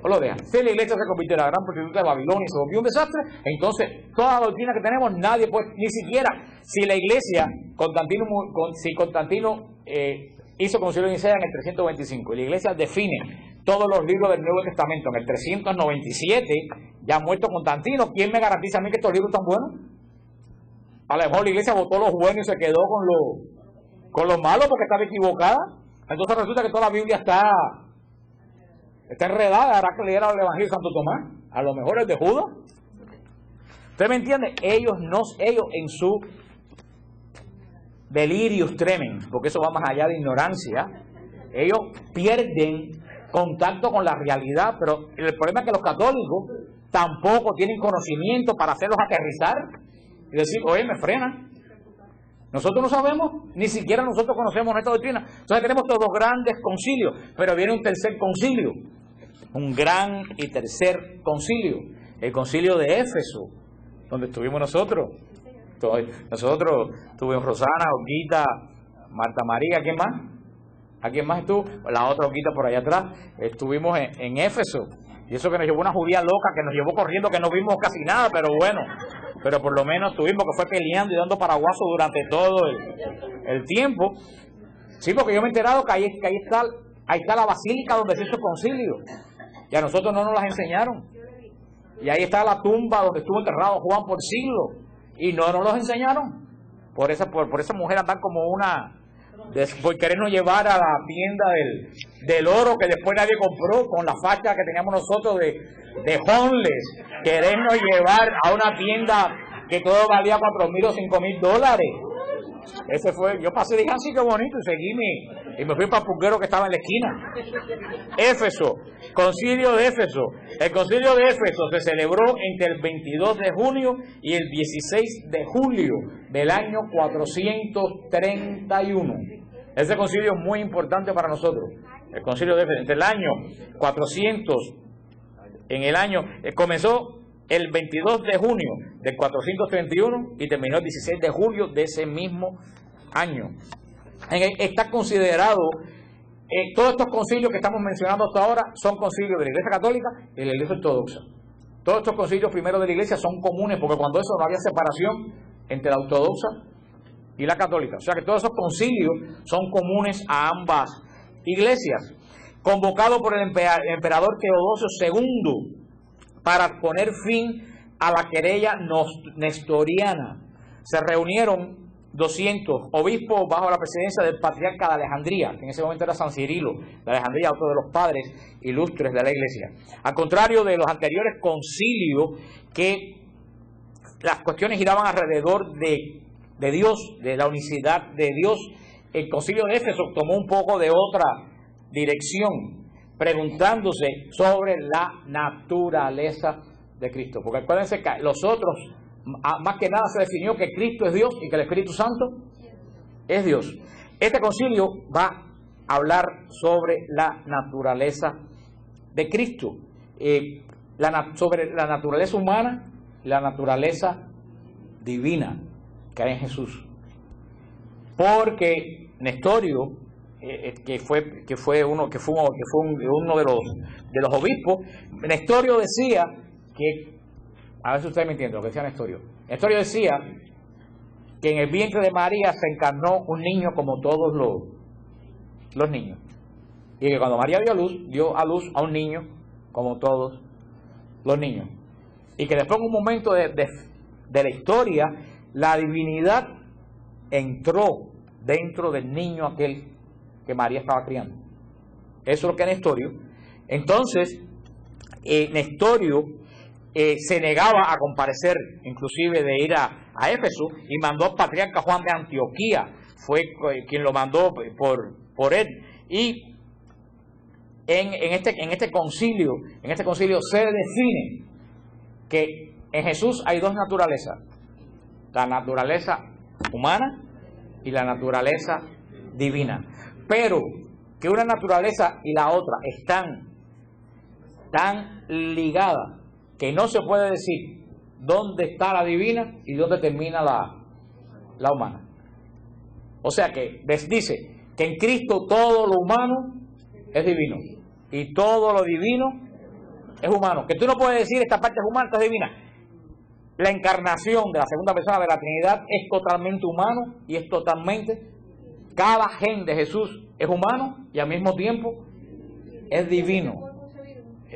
o lo dejas. Si la iglesia se convirtió en la gran prostituta de Babilonia y se volvió un desastre, entonces toda la doctrina que tenemos, nadie puede, ni siquiera si la iglesia, si Constantino hizo concilio de Nicea en el 325 y la iglesia define todos los libros del Nuevo Testamento en el 397, ya muerto Constantino, ¿quién me garantiza a mí que estos libros están buenos? A lo mejor la iglesia votó los buenos y se quedó con los malos porque estaba equivocada. Entonces resulta que toda la Biblia está enredada. Habrá que leer el Evangelio de Santo Tomás, a lo mejor el de Judas. ¿Usted me entiende? Ellos en su delirios tremen, porque eso va más allá de ignorancia, ellos pierden contacto con la realidad, pero el problema es que los católicos tampoco tienen conocimiento para hacerlos aterrizar y decir, oye, me frenan. Nosotros no sabemos, ni siquiera nosotros conocemos nuestra doctrina. Entonces tenemos estos dos grandes concilios, pero viene un tercer concilio, un gran y tercer concilio, el concilio de Éfeso, donde estuvimos nosotros. Nosotros tuvimos Rosana, Olguita, Marta María, ¿quién más? ¿A quién más estuvo? La otra Olguita por allá atrás. Estuvimos en Éfeso, y eso que nos llevó una judía loca, que nos llevó corriendo, que no vimos casi nada, pero bueno, pero por lo menos tuvimos, que fue peleando y dando paraguasos durante todo el tiempo. Sí, porque yo me he enterado que ahí está la basílica donde se hizo el concilio, y a nosotros no nos las enseñaron. Y ahí está la tumba donde estuvo enterrado Juan por siglos, y no nos los enseñaron. Por esa mujer andan como una, por querernos llevar a la tienda del oro que después nadie compró, con la facha que teníamos nosotros de homeless, querernos llevar a una tienda que todo valía $4,000 o $5,000. Ese fue, yo pasé, dije así que bonito, y seguí y me fui para el pulguero que estaba en la esquina. Éfeso, concilio de Éfeso. El concilio de Éfeso se celebró entre el 22 de junio y el 16 de julio del año 431. Ese concilio es muy importante para nosotros. El concilio de Éfeso, entre el año 400, comenzó el 22 de junio del 431 y terminó el 16 de julio de ese mismo año. Está considerado, todos estos concilios que estamos mencionando hasta ahora son concilios de la Iglesia Católica y de la Iglesia Ortodoxa. Todos estos concilios primeros de la Iglesia son comunes, porque cuando eso no había separación entre la Ortodoxa y la Católica. O sea que todos esos concilios son comunes a ambas iglesias. Convocado por el emperador Teodosio II para poner fin a la querella nestoriana, se reunieron 200 obispos bajo la presidencia del patriarca de Alejandría, que en ese momento era San Cirilo de Alejandría, otro de los padres ilustres de la iglesia. Al contrario de los anteriores concilios, que las cuestiones giraban alrededor de Dios, de la unicidad de Dios, el concilio de Éfeso tomó un poco de otra dirección, preguntándose sobre la naturaleza de Cristo. Porque acuérdense que los otros, más que nada se definió que Cristo es Dios y que el Espíritu Santo es Dios. Este concilio va a hablar sobre la naturaleza de Cristo, sobre la naturaleza humana la naturaleza divina que hay en Jesús. Porque Nestorio, que fue uno de los obispos, Nestorio decía que, a ver si ustedes me entienden lo que decía Nestorio. Nestorio decía que en el vientre de María se encarnó un niño como todos los niños, y que cuando María dio a luz a un niño como todos los niños, y que después en un momento de la historia la divinidad entró dentro del niño aquel que María estaba criando. Eso es lo que es Nestorio. Entonces Nestorio se negaba a comparecer, inclusive de ir a Éfeso, y mandó al patriarca Juan de Antioquía, fue quien lo mandó por él. Y en este concilio se define que en Jesús hay dos naturalezas: la naturaleza humana y la naturaleza divina, pero que una naturaleza y la otra están tan ligadas que no se puede decir dónde está la divina y dónde termina la humana. O sea que dice que en Cristo todo lo humano es divino y todo lo divino es humano. Que tú no puedes decir esta parte es humana, esta es divina. La encarnación de la segunda persona de la Trinidad es totalmente humano y es totalmente, cada gen de Jesús es humano y al mismo tiempo es divino.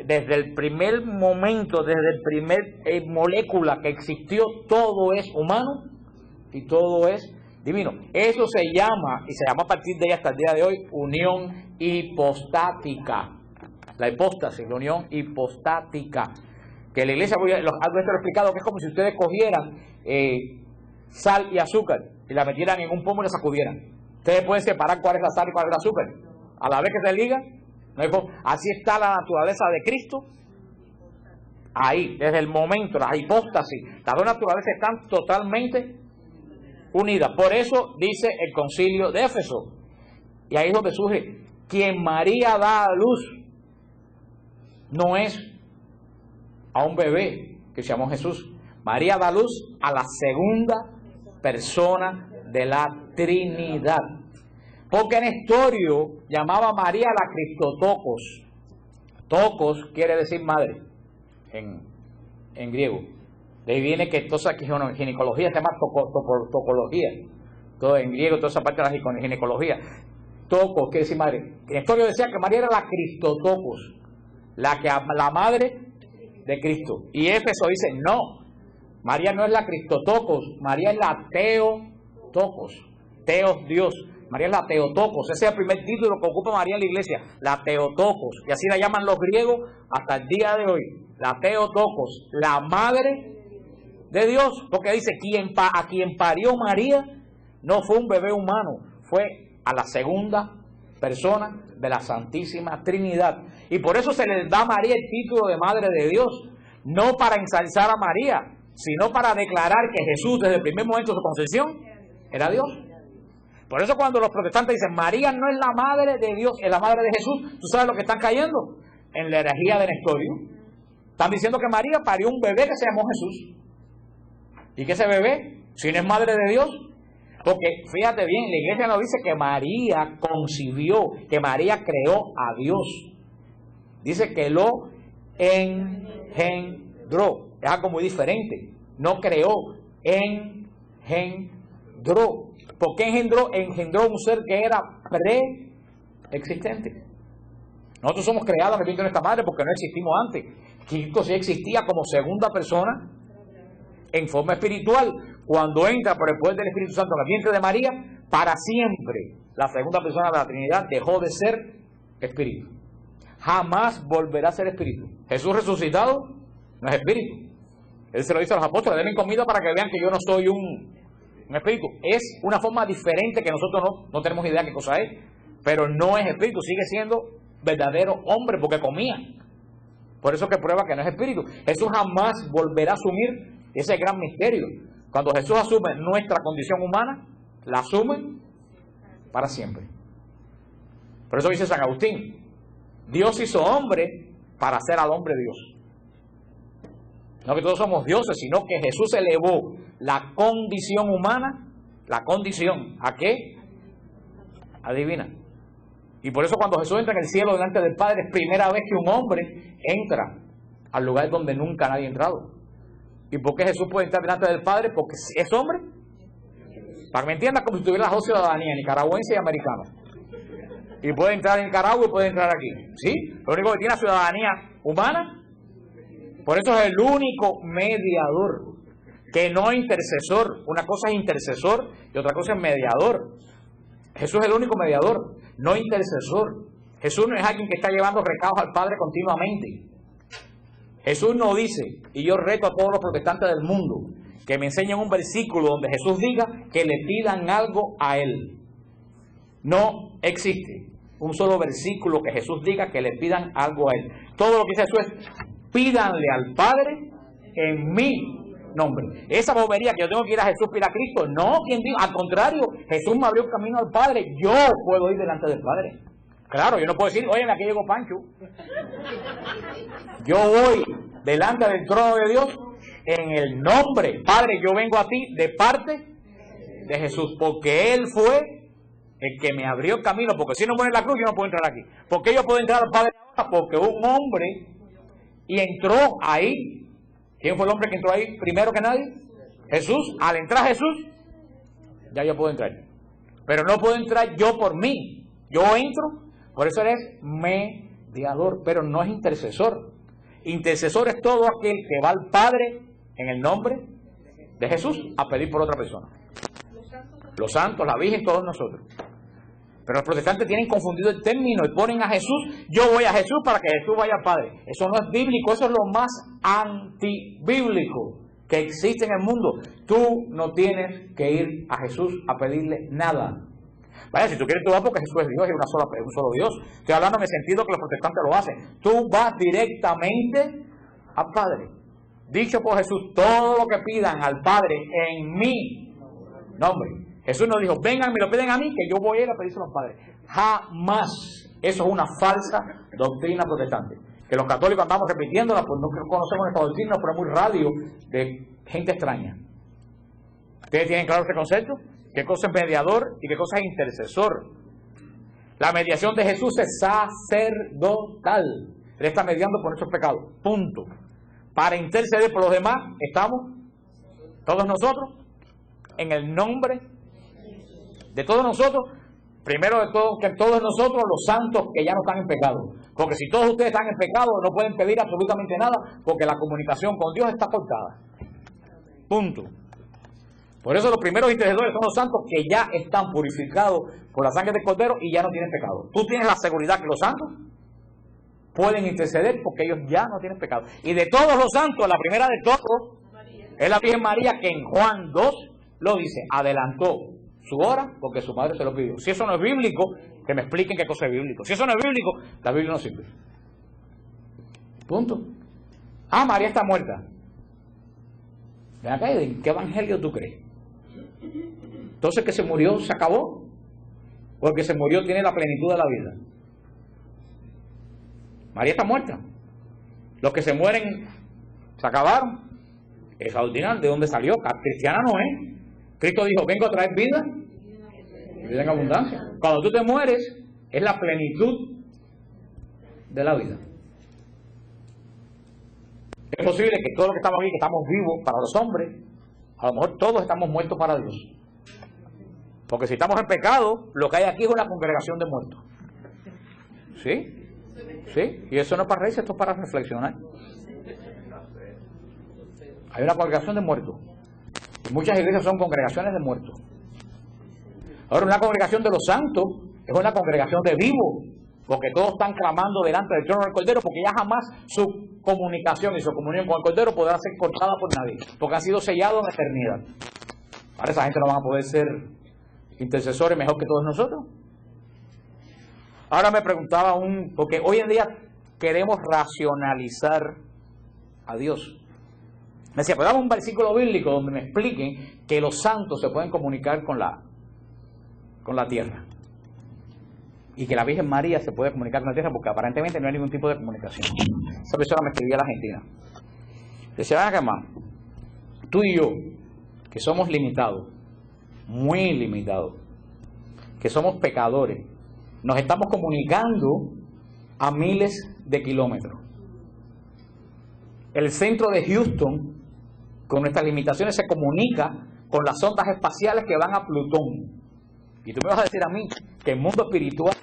Desde el primer momento, desde el primer molécula que existió, todo es humano y todo es divino. Eso se llama, y se llama a partir de ella hasta el día de hoy, unión hipostática. La hipóstasis, la unión hipostática. Que la iglesia, algo de esto lo he explicado, que es como si ustedes cogieran sal y azúcar y la metieran en un pomo y la sacudieran. Ustedes pueden separar cuál es la sal y cuál es el azúcar. A la vez que se ligan, no hay forma. Así está la naturaleza de Cristo. Ahí, desde el momento, la hipóstasis, las dos naturalezas están totalmente unidas. Por eso dice el concilio de Éfeso. Y ahí es donde surge: quien María da a luz no es a un bebé que se llamó Jesús. María da luz a la segunda persona de la Trinidad. Porque Nestorio llamaba a María la Cristotokos. Tokos quiere decir madre en griego. De ahí viene que entonces aquí ginecología se llama tocología. Todo en griego, toda esa parte de la ginecología. Tokos quiere decir madre. Nestorio decía que María era la Cristotokos, la madre de Cristo. Y Éfeso dice: no, María no es la Cristotokos, María es la Theotokos. Teos, Dios. María es la Theotokos. Ese es el primer título que ocupa María en la iglesia, la Theotokos. Y así la llaman los griegos hasta el día de hoy. La Theotokos, la madre de Dios. Porque dice: a quien parió María no fue un bebé humano, fue a la segunda persona de la Santísima Trinidad. Y por eso se le da a María el título de Madre de Dios, no para ensalzar a María, sino para declarar que Jesús desde el primer momento de su concepción era Dios. Por eso cuando los protestantes dicen María no es la madre de Dios, es la madre de Jesús, ¿tú sabes lo que están cayendo? En la herejía de Nestorio. Están diciendo que María parió un bebé que se llamó Jesús. ¿Y que ese bebé, si no es madre de Dios? Porque fíjate bien, la iglesia nos dice que María concibió, que María creó a Dios. Dice que lo engendró. Es algo muy diferente. No creó, engendró. ¿Por qué engendró? Engendró un ser que era preexistente. Nosotros somos creados en el vientre de nuestra madre porque no existimos antes. Cristo sí existía como segunda persona en forma espiritual. Cuando entra por el poder del Espíritu Santo en el vientre de María, para siempre la segunda persona de la Trinidad dejó de ser espíritu. Jamás volverá a ser espíritu. Jesús resucitado no es espíritu. Él se lo dice a los apóstoles: denme comida para que vean que yo no soy un espíritu. Es una forma diferente que nosotros no tenemos idea qué cosa es, pero no es espíritu, sigue siendo verdadero hombre porque comía. Por eso que prueba que no es espíritu. Jesús jamás volverá a asumir ese gran misterio. Cuando Jesús asume nuestra condición humana, la asume para siempre. Por eso dice San Agustín: Dios hizo hombre para hacer al hombre Dios. No que todos somos dioses, sino que Jesús elevó la condición humana, la condición, ¿a qué? A divina. Y por eso cuando Jesús entra en el cielo delante del Padre, es primera vez que un hombre entra al lugar donde nunca nadie ha entrado. ¿Y por qué Jesús puede entrar delante del Padre? Porque es hombre. Para que me entiendas, como si tuviera las dos ciudadanías, nicaragüense y americana. Y puede entrar en Nicaragua y puede entrar aquí. ¿Sí? Lo único que tiene es ciudadanía humana. Por eso es el único mediador, que no intercesor. Una cosa es intercesor y otra cosa es mediador. Jesús es el único mediador, no intercesor. Jesús no es alguien que está llevando recados al Padre continuamente. Jesús no dice, y yo reto a todos los protestantes del mundo, que me enseñen un versículo donde Jesús diga que le pidan algo a Él. No existe un solo versículo que Jesús diga que le pidan algo a Él. Todo lo que dice Jesús es, pídanle al Padre en mi nombre. Esa bobería que yo tengo que ir a Jesús, pida a Cristo, no, quien diga, al contrario, Jesús me abrió el camino al Padre, yo puedo ir delante del Padre. Claro, yo no puedo decir, oye, aquí llegó Pancho. Yo voy delante del trono de Dios en el nombre, Padre, yo vengo a ti de parte de Jesús, porque Él fue el que me abrió el camino, porque si no muere en la cruz yo no puedo entrar aquí. ¿Por qué yo puedo entrar al Padre ahora? Porque un hombre y entró ahí. ¿Quién fue el hombre que entró ahí primero que nadie? Jesús. Al entrar Jesús, ya yo puedo entrar. Pero no puedo entrar yo por mí. Yo entro, por eso eres mediador, pero no es intercesor. Intercesor es todo aquel que va al Padre en el nombre de Jesús a pedir por otra persona. Los santos, la Virgen, todos nosotros. Pero los protestantes tienen confundido el término y ponen a Jesús, yo voy a Jesús para que Jesús vaya al Padre. Eso no es bíblico, eso es lo más antibíblico que existe en el mundo. Tú no tienes que ir a Jesús a pedirle nada. Vaya, si tú quieres, tú vas porque Jesús es Dios y es un solo Dios. Estoy hablando en el sentido que los protestantes lo hacen. Tú vas directamente al Padre. Dicho por Jesús, todo lo que pidan al Padre en mi nombre. Jesús nos dijo, vengan, me lo piden a mí, que yo voy a ir a pedírselo al Padre. Jamás. Eso es una falsa doctrina protestante. Que los católicos andamos repitiéndola, pues no conocemos esta doctrina, pero es muy radio de gente extraña. ¿Ustedes tienen claro este concepto? ¿Qué cosa es mediador y qué cosa es intercesor? La mediación de Jesús es sacerdotal. Él está mediando por nuestros pecados. Punto. Para interceder por los demás, estamos todos nosotros en el nombre de todos nosotros, primero de todo, que todos nosotros los santos que ya no están en pecado. Porque si todos ustedes están en pecado, no pueden pedir absolutamente nada, porque la comunicación con Dios está cortada. Punto. Por eso los primeros intercesores son los santos que ya están purificados por la sangre del Cordero y ya no tienen pecado. Tú tienes la seguridad que los santos pueden interceder porque ellos ya no tienen pecado. Y de todos los santos, la primera de todos es la Virgen María, que en Juan 2 lo dice, adelantó su hora porque su madre se lo pidió. Si eso no es bíblico, que me expliquen qué cosa es bíblico. Si eso no es bíblico, la Biblia no sirve. Punto. Ah, María está muerta. Ven acá, ¿en qué evangelio tú crees? Entonces, que se murió, se acabó. Porque se murió, tiene la plenitud de la vida. María está muerta. Los que se mueren se acabaron. Esa doctrina, ¿de dónde salió? Cristiana no es. Cristo dijo, vengo a traer vida y vida en abundancia. Cuando tú te mueres, es la plenitud de la vida. Es posible que todos los que estamos aquí, que estamos vivos para los hombres, a lo mejor todos estamos muertos para Dios. Porque si estamos en pecado, lo que hay aquí es una congregación de muertos. ¿Sí? ¿Sí? Y eso no es para reírse, esto es para reflexionar. Hay una congregación de muertos. Y muchas iglesias son congregaciones de muertos. Ahora, una congregación de los santos es una congregación de vivos, porque todos están clamando delante del trono del Cordero, porque ya jamás su comunicación y su comunión con el Cordero podrá ser cortada por nadie, porque han sido sellados en la eternidad. Ahora esa gente no van a poder ser intercesores mejor que todos nosotros. Ahora me preguntaba porque hoy en día queremos racionalizar a Dios. Me decía, pues dame un versículo bíblico donde me expliquen que los santos se pueden comunicar con la tierra. Y que la Virgen María se puede comunicar con la tierra, porque aparentemente no hay ningún tipo de comunicación. Esa persona me escribía a la Argentina. Decía, ven acá, hermano, tú y yo, que somos limitados, muy limitados, que somos pecadores, nos estamos comunicando a miles de kilómetros. El centro de Houston, con nuestras limitaciones, se comunica con las ondas espaciales que van a Plutón. Y tú me vas a decir a mí que el mundo espiritual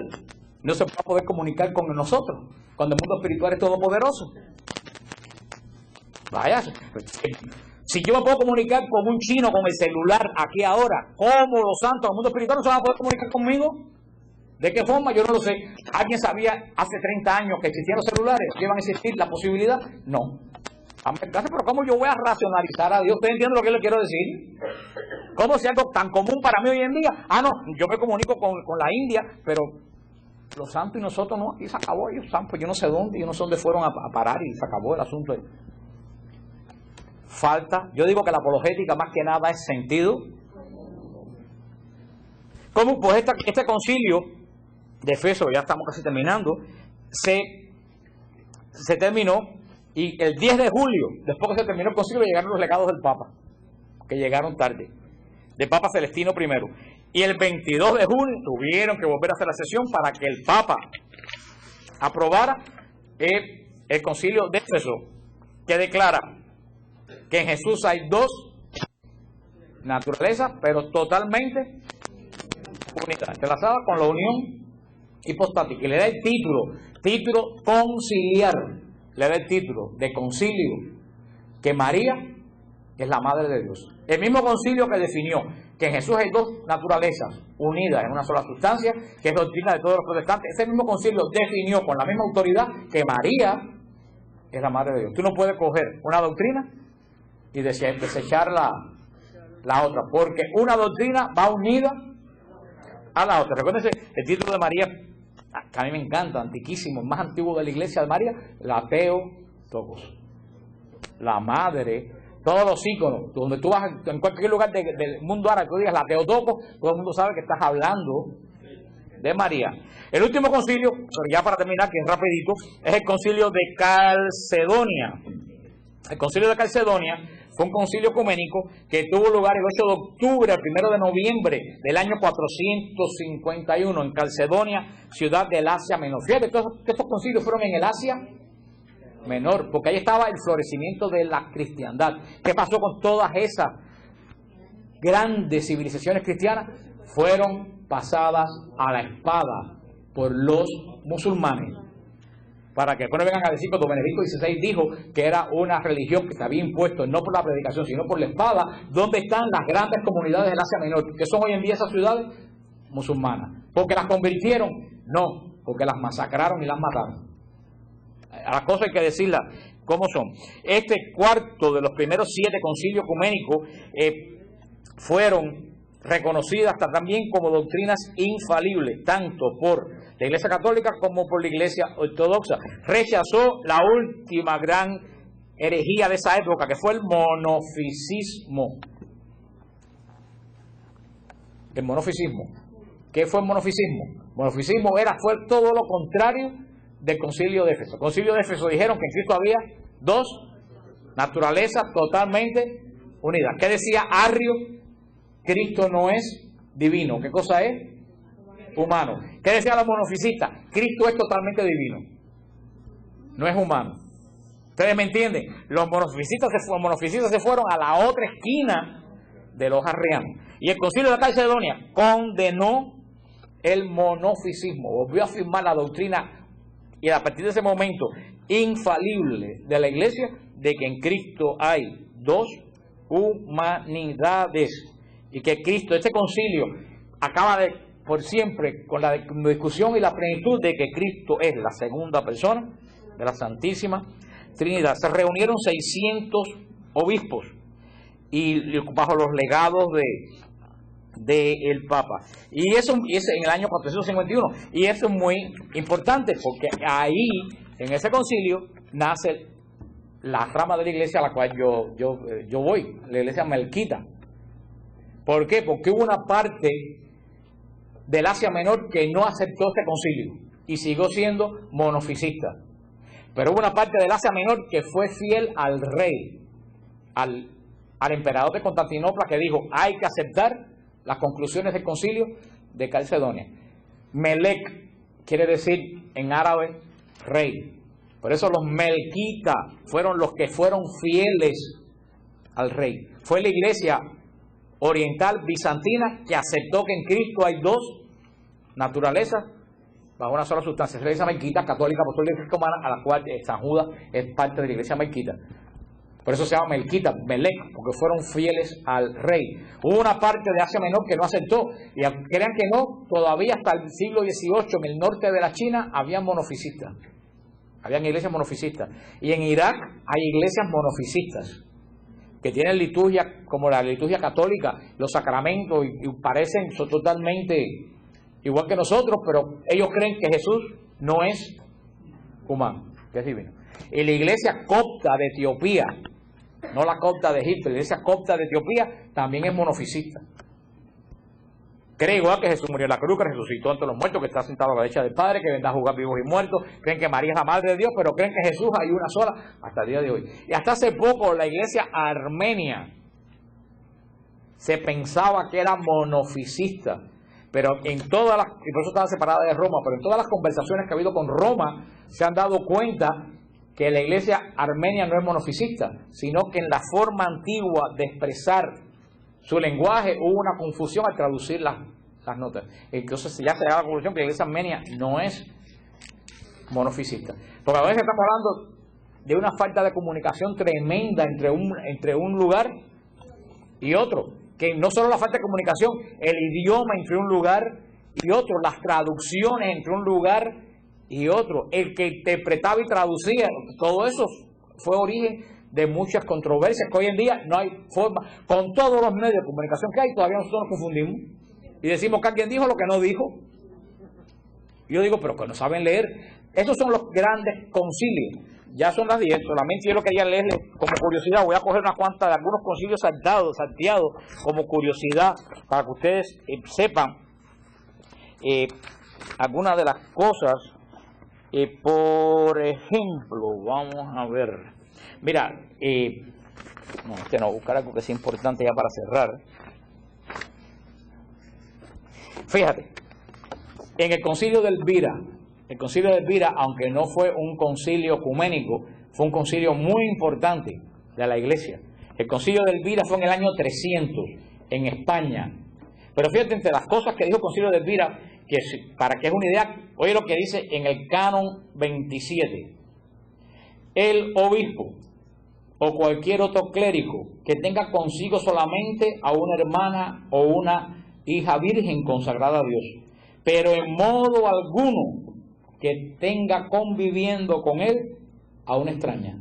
no se va a poder comunicar con nosotros, cuando el mundo espiritual es todopoderoso. Vaya, si yo me puedo comunicar con un chino con el celular aquí ahora, ¿cómo los santos del mundo espiritual no se van a poder comunicar conmigo? ¿De qué forma? Yo no lo sé. ¿Alguien sabía hace 30 años que existían los celulares? ¿Que iban a existir la posibilidad? No. Pero ¿cómo yo voy a racionalizar a Dios? ¿Usted entiende lo que le quiero decir? ¿Cómo si algo tan común para mí hoy en día? Ah, no, yo me comunico con la India, pero los santos y nosotros no, aquí se acabó. Ellos están, pues yo no sé dónde, yo no sé dónde fueron a parar y se acabó el asunto. Falta, yo digo que la apologética más que nada es sentido. ¿Cómo? Pues este concilio de Éfeso, ya estamos casi terminando, se terminó, y el 10 de julio, después que se terminó el concilio, llegaron los legados del Papa, que llegaron tarde, del Papa Celestino I. Y el 22 de junio tuvieron que volver a hacer la sesión para que el Papa aprobara el concilio de Éfeso, que declara que en Jesús hay dos naturalezas, pero totalmente unidas, entrelazadas con la unión hipostática. Y le da el título conciliar, le da el título de concilio, que María es la Madre de Dios. El mismo concilio que definió que en Jesús hay dos naturalezas unidas en una sola sustancia, que es doctrina de todos los protestantes, ese mismo concilio definió con la misma autoridad que María es la Madre de Dios. Tú no puedes coger una doctrina y desechar la otra, porque una doctrina va unida a la otra. Recuérdense el título de María, que a mí me encanta, antiquísimo, el más antiguo de la iglesia de María, la Theotokos, la madre. Todos los íconos, donde tú vas en cualquier lugar del mundo árabe, tú digas la Theotokos, todo el mundo sabe que estás hablando de María. El último concilio, pero ya para terminar, que es rapidito, es el concilio de Calcedonia. El concilio de Calcedonia fue un concilio ecuménico que tuvo lugar el 8 de octubre al 1 de noviembre del año 451 en Calcedonia, ciudad del Asia Menor. Fíjate, todos estos concilios fueron en el Asia Menor, porque ahí estaba el florecimiento de la cristiandad. ¿Qué pasó con todas esas grandes civilizaciones cristianas? Fueron pasadas a la espada por los musulmanes. Para que después vengan a decir que Benedicto XVI dijo que era una religión que se había impuesto no por la predicación, sino por la espada. ¿Dónde están las grandes comunidades del Asia Menor? ¿Qué son hoy en día esas ciudades? Musulmanas. ¿Porque las convirtieron? No, porque las masacraron y las mataron. A las cosas hay que decirlas como son. Este cuarto de los primeros 7 concilios ecuménicos fueron reconocidas hasta también como doctrinas infalibles, tanto por la Iglesia Católica como por la Iglesia Ortodoxa. Rechazó la última gran herejía de esa época, que fue el monofisismo. El monofisismo. ¿Qué fue el monofisismo? El monofisismo fue todo lo contrario del concilio de Éfeso. El concilio de Éfeso dijeron que en Cristo había dos naturalezas totalmente unidas. ¿Qué decía Arrio? Cristo no es divino. ¿Qué cosa es? Humano. ¿Qué decía la monofisista? Cristo es totalmente divino. No es humano. ¿Ustedes me entienden? Los monofisistas se fueron a la otra esquina de los arrianos. Y el concilio de Calcedonia condenó el monofisismo. Volvió a afirmar la doctrina, y a partir de ese momento, infalible de la iglesia, de que en Cristo hay dos humanidades. Y que Cristo, este concilio, acaba por siempre con la discusión y la plenitud de que Cristo es la segunda persona de la Santísima Trinidad. Se reunieron 600 obispos y bajo los legados del Papa. Y eso es en el año 451. Y eso es muy importante porque ahí, en ese concilio, nace la rama de la iglesia a la cual yo voy, la iglesia melquita. ¿Por qué? Porque hubo una parte del Asia Menor que no aceptó este concilio y siguió siendo monofisista. Pero hubo una parte del Asia Menor que fue fiel al rey, al emperador de Constantinopla, que dijo, hay que aceptar las conclusiones del concilio de Calcedonia. Melec quiere decir en árabe rey. Por eso los melquitas fueron los que fueron fieles al rey. Fue la iglesia oriental bizantina que aceptó que en Cristo hay dos naturalezas bajo una sola sustancia. Es la iglesia melquita, católica, apostólica y romana, a la cual San Judas es parte de la iglesia melquita. Por eso se llama melquita, Melec, porque fueron fieles al rey. Hubo una parte de Asia Menor que no aceptó, y crean que no, todavía hasta el siglo XVIII en el norte de la China había monofisistas, habían iglesias monofisistas, y en Irak hay iglesias monofisistas que tienen liturgia como la liturgia católica, los sacramentos, y parecen son totalmente igual que nosotros, pero ellos creen que Jesús no es humano, que es divino. Y la iglesia copta de Etiopía, no la copta de Egipto, la iglesia copta de Etiopía también es monofisista. Cree igual que Jesús murió en la cruz, que resucitó entre los muertos, que está sentado a la derecha del Padre, que vendrá a juzgar vivos y muertos. Creen que María es la madre de Dios, pero creen que Jesús hay una sola hasta el día de hoy. Y hasta hace poco la iglesia armenia se pensaba que era monofisista, pero en todas las, y por eso estaba separada de Roma, pero en todas las conversaciones que ha habido con Roma se han dado cuenta que la iglesia armenia no es monofisista, sino que en la forma antigua de expresar su lenguaje hubo una confusión al traducir las notas. Entonces ya se da la conclusión que la iglesia armenia no es monofisista. Porque a veces estamos hablando de una falta de comunicación tremenda entre un lugar y otro. Que no solo la falta de comunicación, el idioma entre un lugar y otro, las traducciones entre un lugar y otro, el que interpretaba y traducía, todo eso fue origen de muchas controversias, que hoy en día no hay forma, con todos los medios de comunicación que hay, todavía nosotros nos confundimos y decimos que alguien dijo lo que no dijo. Y yo digo, pero que no saben leer. Esos son los grandes concilios. Ya son las 10, solamente yo lo quería leerles como curiosidad. Voy a coger unas cuantas de algunos concilios salteados como curiosidad, para que ustedes sepan algunas de las cosas. Por ejemplo, vamos a ver. Mira, buscar algo que sea importante ya para cerrar. Fíjate, en el concilio de Elvira, aunque no fue un concilio ecuménico, fue un concilio muy importante de la iglesia. El concilio de Elvira fue en el año 300 en España. Pero fíjate, entre las cosas que dijo el concilio de Elvira, que para que es una idea, oye lo que dice en el canon 27. El obispo o cualquier otro clérigo que tenga consigo solamente a una hermana o una hija virgen consagrada a Dios, pero en modo alguno que tenga conviviendo con él a una extraña.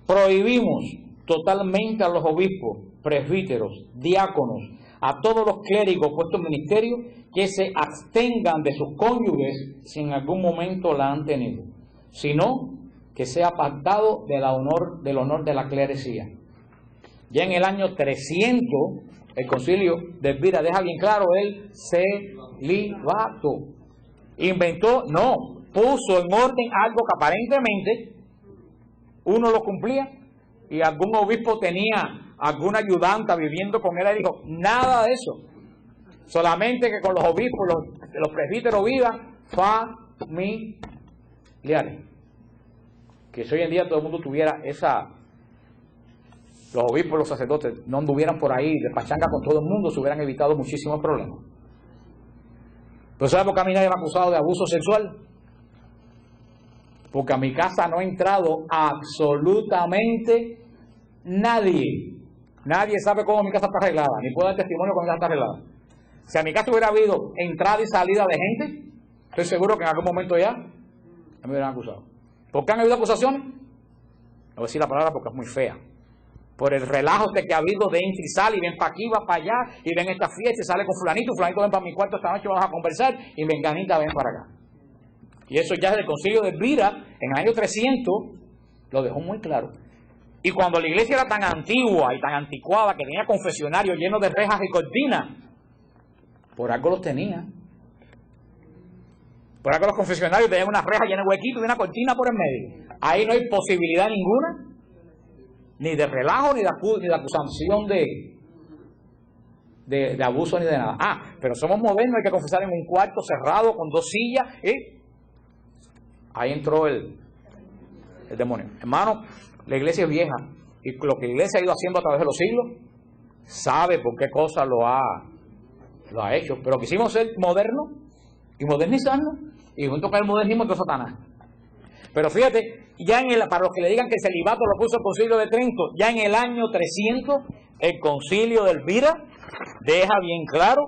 Prohibimos totalmente a los obispos, presbíteros, diáconos, a todos los clérigos puestos en ministerio, que se abstengan de sus cónyuges si en algún momento la han tenido, sino que sea apartado del honor de la clerecía. Ya en el año 300, el concilio de Elvira deja bien claro el celibato. Puso en orden algo que aparentemente uno lo cumplía y algún obispo tenía alguna ayudanta viviendo con él y dijo, nada de eso, solamente que con los obispos, los presbíteros vivan familiares. Que si hoy en día todo el mundo tuviera los obispos, los sacerdotes, no anduvieran por ahí de pachanga con todo el mundo, se hubieran evitado muchísimos problemas. Pero ¿sabes por qué a mí nadie me ha acusado de abuso sexual? Porque a mi casa no ha entrado absolutamente nadie. Nadie sabe cómo mi casa está arreglada, ni puedo dar testimonio cómo mi casa está arreglada. Si a mi casa hubiera habido entrada y salida de gente, estoy seguro que en algún momento ya me hubieran acusado. ¿Por qué han habido acusaciones? No voy a decir la palabra porque es muy fea. Por el relajo que ha habido de entra y sale, y ven para aquí, va para allá, y ven esta fiesta, y sale con fulanito ven para mi cuarto esta noche, vamos a conversar, y menganita ven para acá. Y eso ya desde el concilio de Elvira, en el año 300, lo dejó muy claro. Y cuando la iglesia era tan antigua y tan anticuada, que tenía confesionarios llenos de rejas y cortinas, por algo los tenía. Por acá los confesionarios tenían una reja llena de huequitos y una cortina por el medio. Ahí no hay posibilidad ninguna, ni de relajo, ni de acusación de abuso, ni de nada. Pero somos modernos, hay que confesar en un cuarto cerrado, con 2 sillas, ahí entró el demonio. Hermano, la iglesia es vieja, y lo que la iglesia ha ido haciendo a través de los siglos, sabe por qué cosa lo ha hecho, pero quisimos ser modernos y modernizarnos, y junto con el modernismo entró Satanás. Pero fíjate, ya para los que le digan que el celibato lo puso el Concilio de Trento, ya en el año 300, el Concilio de Elvira deja bien claro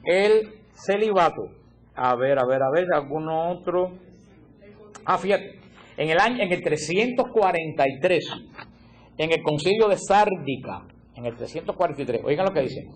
el celibato. A ver, alguno otro. Fíjate, en el 343, en el Concilio de Sárdica, en el 343, oigan lo que dice.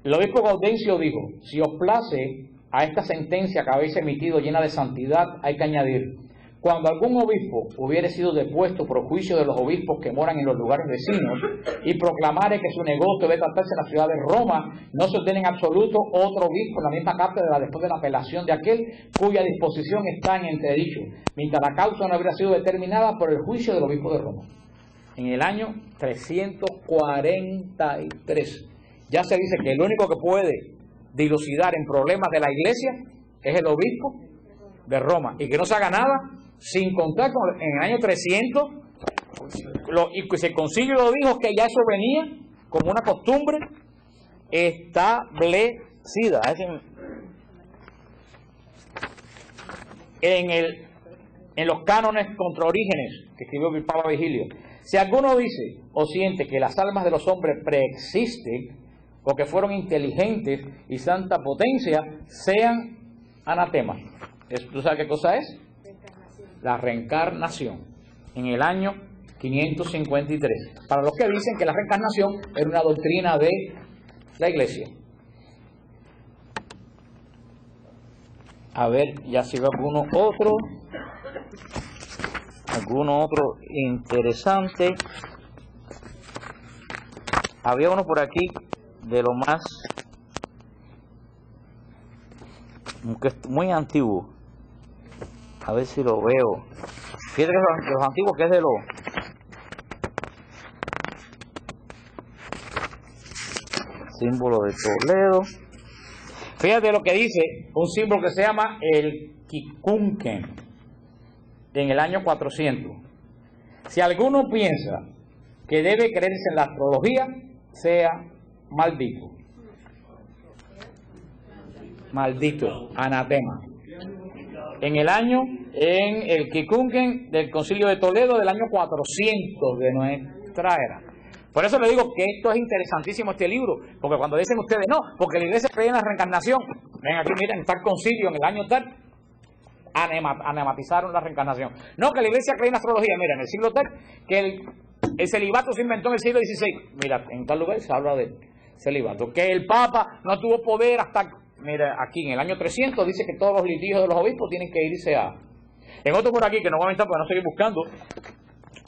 El obispo Gaudencio dijo: si os place a esta sentencia que habéis emitido llena de santidad, hay que añadir: cuando algún obispo hubiere sido depuesto por juicio de los obispos que moran en los lugares vecinos y proclamare que su negocio debe tratarse en la ciudad de Roma, no se ordene en absoluto otro obispo en la misma cátedra después de la apelación de aquel cuya disposición está en entredicho, mientras la causa no habrá sido determinada por el juicio del obispo de Roma. En el año 343 ya se dice que el único que puede dilucidar en problemas de la iglesia es el obispo de Roma, y que no se haga nada sin contar con en el año 300, y si el concilio lo dijo, que ya eso venía como una costumbre establecida. En los cánones contra Orígenes, que escribió el Papa Vigilio, si alguno dice o siente que las almas de los hombres preexisten o que fueron inteligentes y santa potencia, sean anatemas. ¿Tú sabes qué cosa es? La reencarnación, en el año 553. Para los que dicen que la reencarnación era una doctrina de la iglesia. A ver, ya si veo alguno otro interesante. Había uno por aquí de lo más, muy antiguo. A ver si lo veo. Fíjate que de los antiguos, que es de los símbolo de Toledo. Fíjate lo que dice un símbolo que se llama el Quincunquen en el año 400. Si alguno piensa que debe creerse en la astrología, sea maldito. Maldito, anatema. En el Quincunquen del Concilio de Toledo del año 400 de nuestra era. Por eso le digo que esto es interesantísimo, este libro, porque cuando dicen ustedes, no, porque la iglesia cree en la reencarnación, ven aquí, miren, está el concilio en el año tal, anematizaron la reencarnación. No, que la iglesia cree en la astrología, mira, en el siglo tal, que el celibato se inventó en el siglo XVI, mira, en tal lugar se habla del celibato, que el Papa no tuvo poder hasta, mira, aquí en el año 300 dice que todos los litigios de los obispos tienen que irse a... En otro por aquí, que no voy a mentar porque no estoy buscando,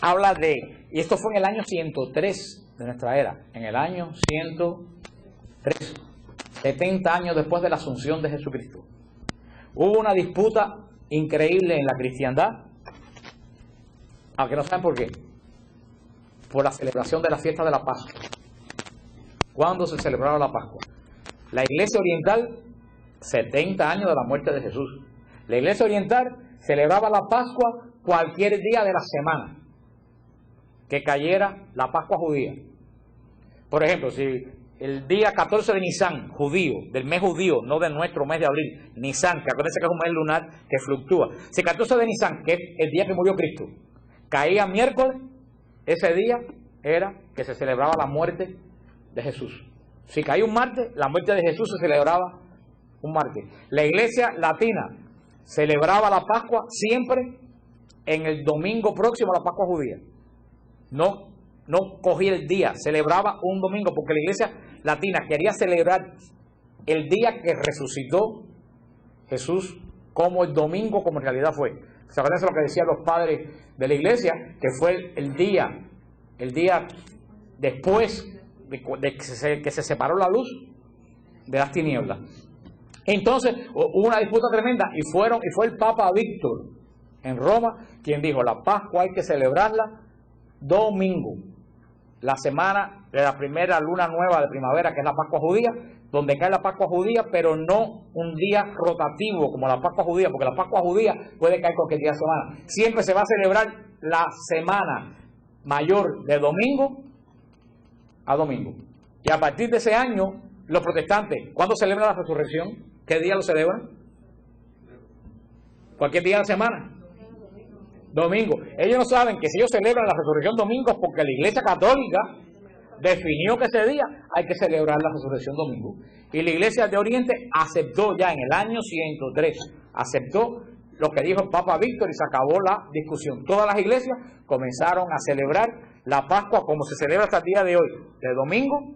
habla de, y esto fue en el año 103 de nuestra era, en el año 103, 70 años después de la asunción de Jesucristo. Hubo una disputa increíble en la cristiandad, aunque no saben por qué, por la celebración de la fiesta de la Pascua. ¿Cuándo se celebraba la Pascua? La Iglesia Oriental, 70 años de la muerte de Jesús. La Iglesia Oriental celebraba la Pascua cualquier día de la semana que cayera la Pascua judía. Por ejemplo, si el día 14 de Nisan, judío, del mes judío, no de nuestro mes de abril, Nisan, que acuérdense que es un mes lunar que fluctúa. Si el 14 de Nisan, que es el día que murió Cristo, caía miércoles, ese día era que se celebraba la muerte de Jesús. Si caía un martes, la muerte de Jesús se celebraba un martes. La iglesia latina celebraba la Pascua siempre en el domingo próximo a la Pascua judía. No cogía el día, celebraba un domingo, porque la iglesia latina quería celebrar el día que resucitó Jesús como el domingo, como en realidad fue. ¿Se acuerdan de lo que decían los padres de la iglesia? Que fue el día después de que se separó la luz de las tinieblas. Entonces hubo una disputa tremenda y fue el Papa Víctor en Roma quien dijo: la Pascua hay que celebrarla domingo, la semana de la primera luna nueva de primavera, que es la Pascua judía, donde cae la Pascua judía, pero no un día rotativo como la Pascua judía, porque la Pascua judía puede caer cualquier día de semana. Siempre se va a celebrar la semana mayor de domingo a domingo. Y a partir de ese año, los protestantes, ¿cuándo celebran la resurrección? ¿Qué día lo celebran? Cualquier día de la semana. Domingo. Ellos no saben que si ellos celebran la resurrección domingo es porque la Iglesia Católica definió que ese día hay que celebrar la resurrección domingo. Y la Iglesia de Oriente aceptó ya en el año 103, aceptó lo que dijo el Papa Víctor y se acabó la discusión. Todas las iglesias comenzaron a celebrar la Pascua como se celebra hasta el día de hoy, de domingo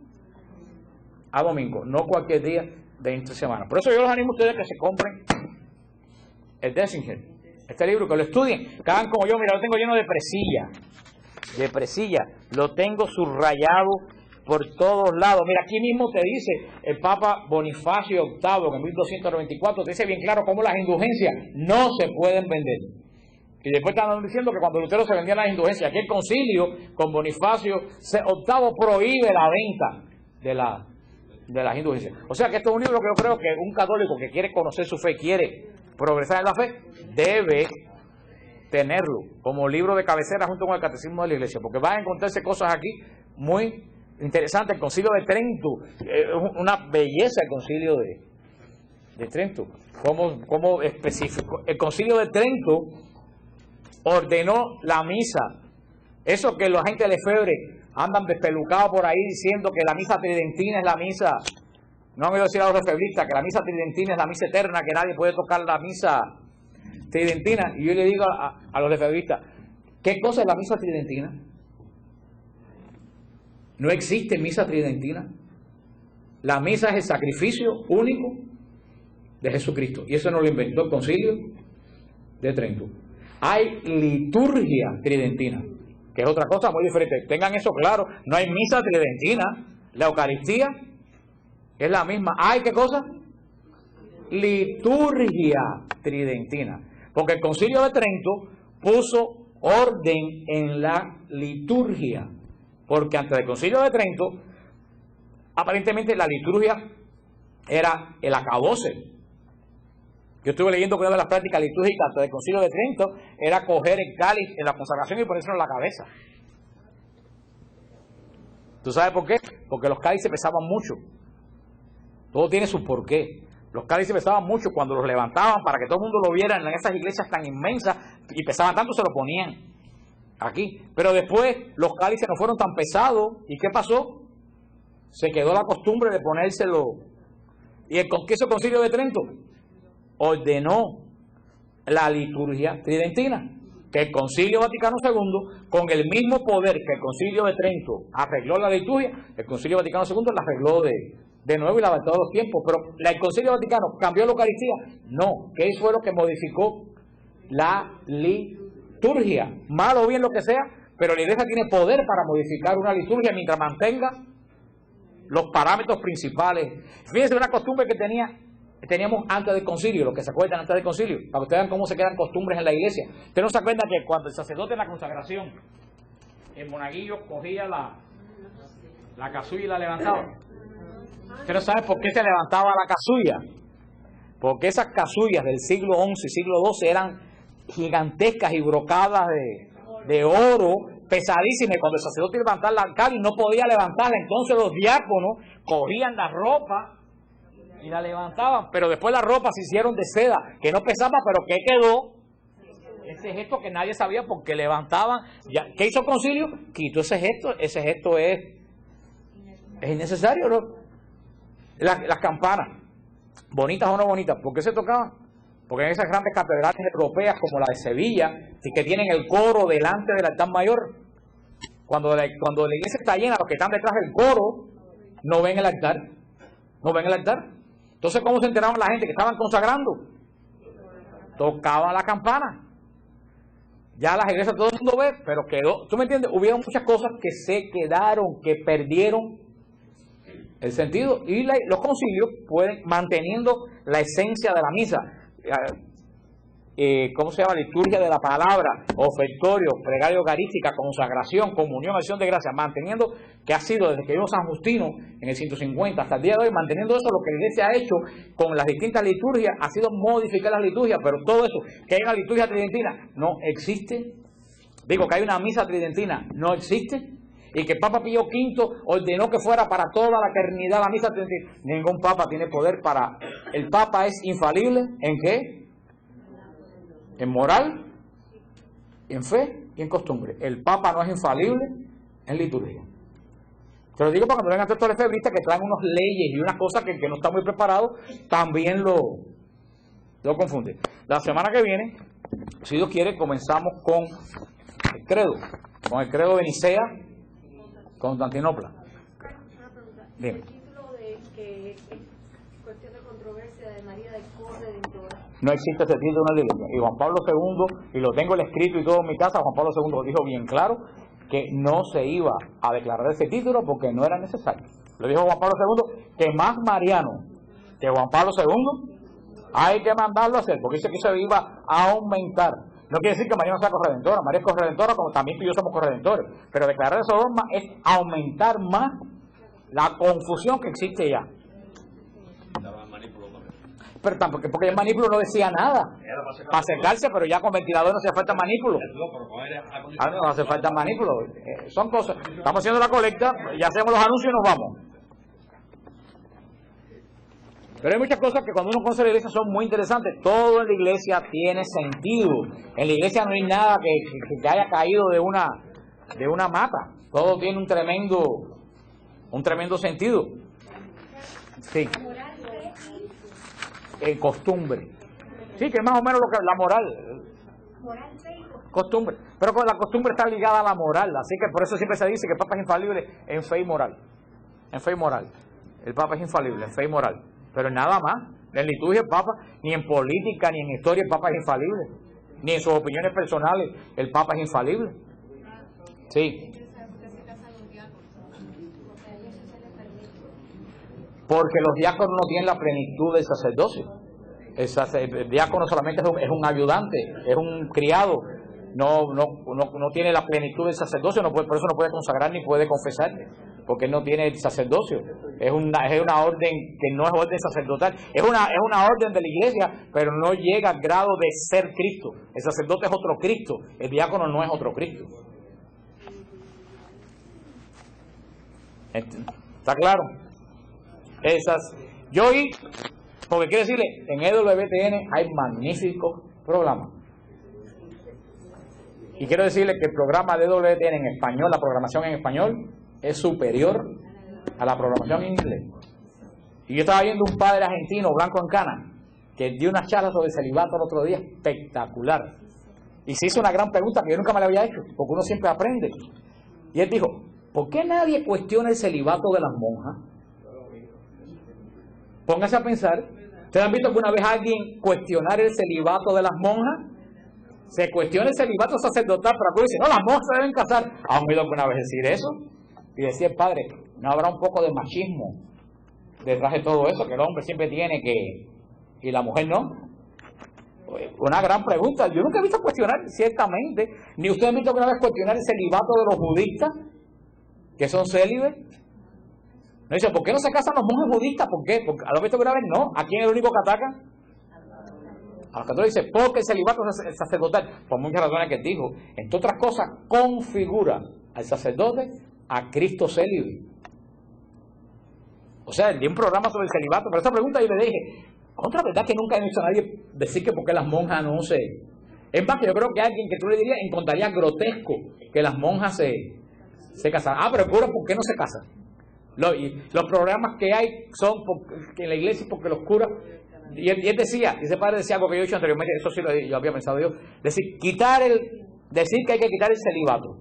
a domingo, no cualquier día de entre semana. Por eso yo los animo a ustedes que se compren el Denzinger, este libro, que lo estudien, que hagan como yo. Mira, lo tengo lleno de presilla, lo tengo subrayado por todos lados. Mira, aquí mismo te dice el Papa Bonifacio VIII, que en 1294 te dice bien claro cómo las indulgencias no se pueden vender. Y después están diciendo que cuando Lutero se vendían las indulgencias, aquí el concilio con Bonifacio VIII prohíbe la venta de las indulgencias. O sea que esto es un libro que yo creo que un católico que quiere conocer su fe, quiere progresar en la fe, debe tenerlo como libro de cabecera junto con el Catecismo de la Iglesia, porque van a encontrarse cosas aquí muy interesantes. El Concilio de Trento, una belleza el Concilio de Trento, como específico. El Concilio de Trento ordenó la misa. Eso que la gente de Lefebvre andan despelucados por ahí diciendo que la misa tridentina es la misa, no han oído decir a los lefebristas que la misa tridentina es la misa eterna, que nadie puede tocar la misa tridentina. Y yo le digo a los lefebristas, ¿qué cosa es la misa tridentina? No existe misa tridentina. La misa es el sacrificio único de Jesucristo, y eso no lo inventó el Concilio de Trento. Hay liturgia tridentina, que es otra cosa muy diferente. Tengan eso claro, no hay misa tridentina. La Eucaristía es la misma. ¿Hay qué cosa? Liturgia tridentina. Porque el Concilio de Trento puso orden en la liturgia. Porque antes del Concilio de Trento, aparentemente la liturgia era el acabose. Yo estuve leyendo que una de las prácticas litúrgicas antes del Concilio de Trento era coger el cáliz en la consagración y ponérselo en la cabeza. ¿Tú sabes por qué? Porque los cálices pesaban mucho. Todo tiene su porqué. Los cálices pesaban mucho. Cuando los levantaban para que todo el mundo lo viera en esas iglesias tan inmensas y pesaban tanto, se lo ponían aquí. Pero después los cálices no fueron tan pesados. ¿Y qué pasó? Se quedó la costumbre de ponérselo. ¿Y qué hizo el Concilio de Trento? Ordenó la liturgia tridentina. Que el Concilio Vaticano II, con el mismo poder que el Concilio de Trento arregló la liturgia, el Concilio Vaticano II la arregló de nuevo y la todos los tiempos. Pero el Concilio Vaticano cambió la Eucaristía. No, ¿qué fue lo que modificó? La liturgia. Mal o bien lo que sea, pero la Iglesia tiene poder para modificar una liturgia mientras mantenga los parámetros principales. Fíjense una costumbre que teníamos antes del concilio, los que se acuerdan antes del concilio, para que ustedes vean cómo se quedan costumbres en la iglesia. Ustedes no se acuerdan que cuando el sacerdote en la consagración, el monaguillo cogía la casulla y la levantaba. Ustedes no saben por qué se levantaba la casulla. Porque esas casullas del siglo XI y siglo XII eran gigantescas y brocadas de oro, pesadísimas. Cuando el sacerdote levantaba la cáliz no podía levantarla, entonces los diáconos cogían la ropa y la levantaban, pero después las ropas se hicieron de seda, que no pesaba, pero ¿qué quedó? Ese gesto que nadie sabía porque levantaban. ¿Qué hizo el concilio? Quitó ese gesto es innecesario, ¿no? Las campanas, bonitas o no bonitas, ¿por qué se tocaban? Porque en esas grandes catedrales europeas como la de Sevilla, que tienen el coro delante del altar mayor, cuando la iglesia está llena, los que están detrás del coro no ven el altar. No ven el altar. Entonces, ¿cómo se enteraban la gente que estaban consagrando? Tocaban la campana. Ya las iglesias todo el mundo ve, pero quedó. ¿Tú me entiendes? Hubieron muchas cosas que se quedaron, que perdieron el sentido, y los concilios pueden, manteniendo la esencia de la misa, ¿cómo se llama? Liturgia de la palabra, ofertorio, plegaria eucarística, consagración, comunión, acción de gracias, manteniendo, que ha sido desde que vino San Justino en el 150 hasta el día de hoy, manteniendo eso. Lo que la Iglesia ha hecho con las distintas liturgias ha sido modificar las liturgias, pero todo eso, que hay una liturgia tridentina, no existe. Digo que hay una misa tridentina, no existe. Y que Papa Pío V ordenó que fuera para toda la eternidad la misa tridentina. Ningún Papa tiene poder para... El Papa es infalible, ¿en qué? En moral, en fe y en costumbre. El Papa no es infalible en liturgia. Te lo digo para cuando vengan estos lefebristas que traen unas leyes y unas cosas que no están muy preparados, también lo confunden. La semana que viene, si Dios quiere, comenzamos con el credo de Nicea, Constantinopla. Una pregunta. Dime. El título de que es cuestión de controversia de María de Corredentora. No existe ese título en la Iglesia. Y Juan Pablo II, y lo tengo el escrito y todo en mi casa, Juan Pablo II dijo bien claro que no se iba a declarar ese título porque no era necesario. Lo dijo Juan Pablo II, que más mariano que Juan Pablo II hay que mandarlo a hacer, porque dice que se iba a aumentar. No quiere decir que María no sea corredentora, María es corredentora como también tú y yo somos corredentores, pero declarar esos dogmas es aumentar más la confusión que existe ya. Pero tampoco, porque el manípulo no decía nada para acercarse, pero ya con ventilador no hace falta manípulo. No hace falta manípulo. Son cosas. Estamos haciendo la colecta, ya hacemos los anuncios y nos vamos. Pero hay muchas cosas que cuando uno conoce la iglesia son muy interesantes. Todo en la iglesia tiene sentido. En la iglesia no hay nada que haya caído de una mata. Todo tiene un tremendo sentido. Sí. En costumbre. Sí, que es más o menos lo que la moral. Costumbre. Pero con la costumbre está ligada a la moral. Así que por eso siempre se dice que el Papa es infalible en fe y moral. En fe y moral. El Papa es infalible en fe y moral. Pero nada más. En liturgia el Papa, ni en política, ni en historia el Papa es infalible. Ni en sus opiniones personales el Papa es infalible. Sí. Porque los diáconos no tienen la plenitud del sacerdocio. El diácono solamente es un ayudante, es un criado. No tiene la plenitud del sacerdocio, por eso no puede consagrar ni puede confesar, porque él no tiene el sacerdocio. Es una orden que no es orden sacerdotal, es una orden de la iglesia, pero no llega al grado de ser Cristo. El sacerdote es otro Cristo, el diácono no es otro Cristo. ¿Está claro? Yo oí, porque quiero decirle, en EWTN hay magníficos programas. Y quiero decirle que el programa de EWTN en español, la programación en español, es superior a la programación en inglés. Y yo estaba viendo un padre argentino, blanco en cana, que dio una charla sobre el celibato el otro día, espectacular. Y se hizo una gran pregunta que yo nunca me la había hecho, porque uno siempre aprende. Y él dijo, ¿por qué nadie cuestiona el celibato de las monjas? Póngase a pensar, ¿ustedes han visto alguna vez a alguien cuestionar el celibato de las monjas? Se cuestiona el celibato sacerdotal, pero algunos dicen, no, las monjas se deben casar. ¿Han oído alguna vez decir eso? Y decía el padre, ¿no habrá un poco de machismo detrás de todo eso? Que el hombre siempre tiene y la mujer no. Una gran pregunta. Yo nunca he visto cuestionar, ciertamente, ni ustedes han visto alguna vez cuestionar el celibato de los budistas, que son célibes. No dice, ¿por qué no se casan los monjes budistas? ¿Por qué? Porque, ¿a lo visto alguna vez? No. ¿A quién es el único que ataca? A los católicos dice, porque el celibato es sacerdotal, por muchas razones que dijo. Entre otras cosas, configura al sacerdote a Cristo célibe. O sea, di un programa sobre el celibato, pero esta pregunta yo le dije, otra verdad que nunca he visto a nadie decir que porque las monjas no se... Es más, que yo creo que alguien que tú le dirías encontraría grotesco que las monjas se casaran. Ah, pero el cura, ¿por qué no se casa? Los programas que hay son en la iglesia porque los curas... Y él decía, ese padre decía algo que yo he dicho anteriormente, eso sí yo había pensado yo, decir que hay que quitar el celibato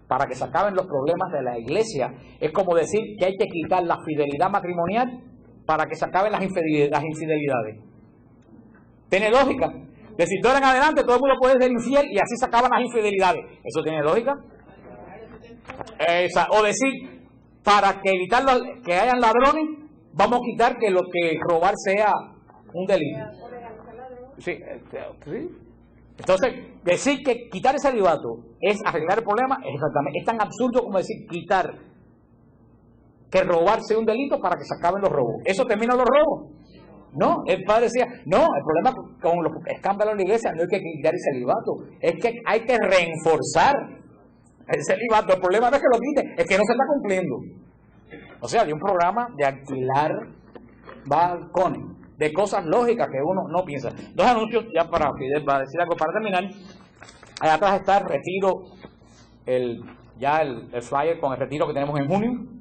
para que se acaben los problemas de la iglesia, es como decir que hay que quitar la fidelidad matrimonial para que se acaben las infidelidades. ¿Tiene lógica? Decir, de ahora en adelante todo el mundo puede ser infiel y así se acaban las infidelidades. ¿Eso tiene lógica? O decir, para que evitar que hayan ladrones, vamos a quitar que lo que robar sea un delito. Sí, sí. Entonces, decir que quitar ese celibato es arreglar el problema es tan absurdo como decir quitar que robar sea un delito para que se acaben los robos. ¿Eso termina los robos? No, el padre decía, no, el problema con los escándalos en la iglesia no es que quitar el celibato, es que hay que reforzar el celibato. El problema no es que lo quite, es que no se está cumpliendo. O sea, hay un programa de alquilar balcones, de cosas lógicas que uno no piensa. Dos anuncios ya para Fidel, para decir algo, para terminar. Allá atrás está el retiro, el flyer con el retiro que tenemos en junio.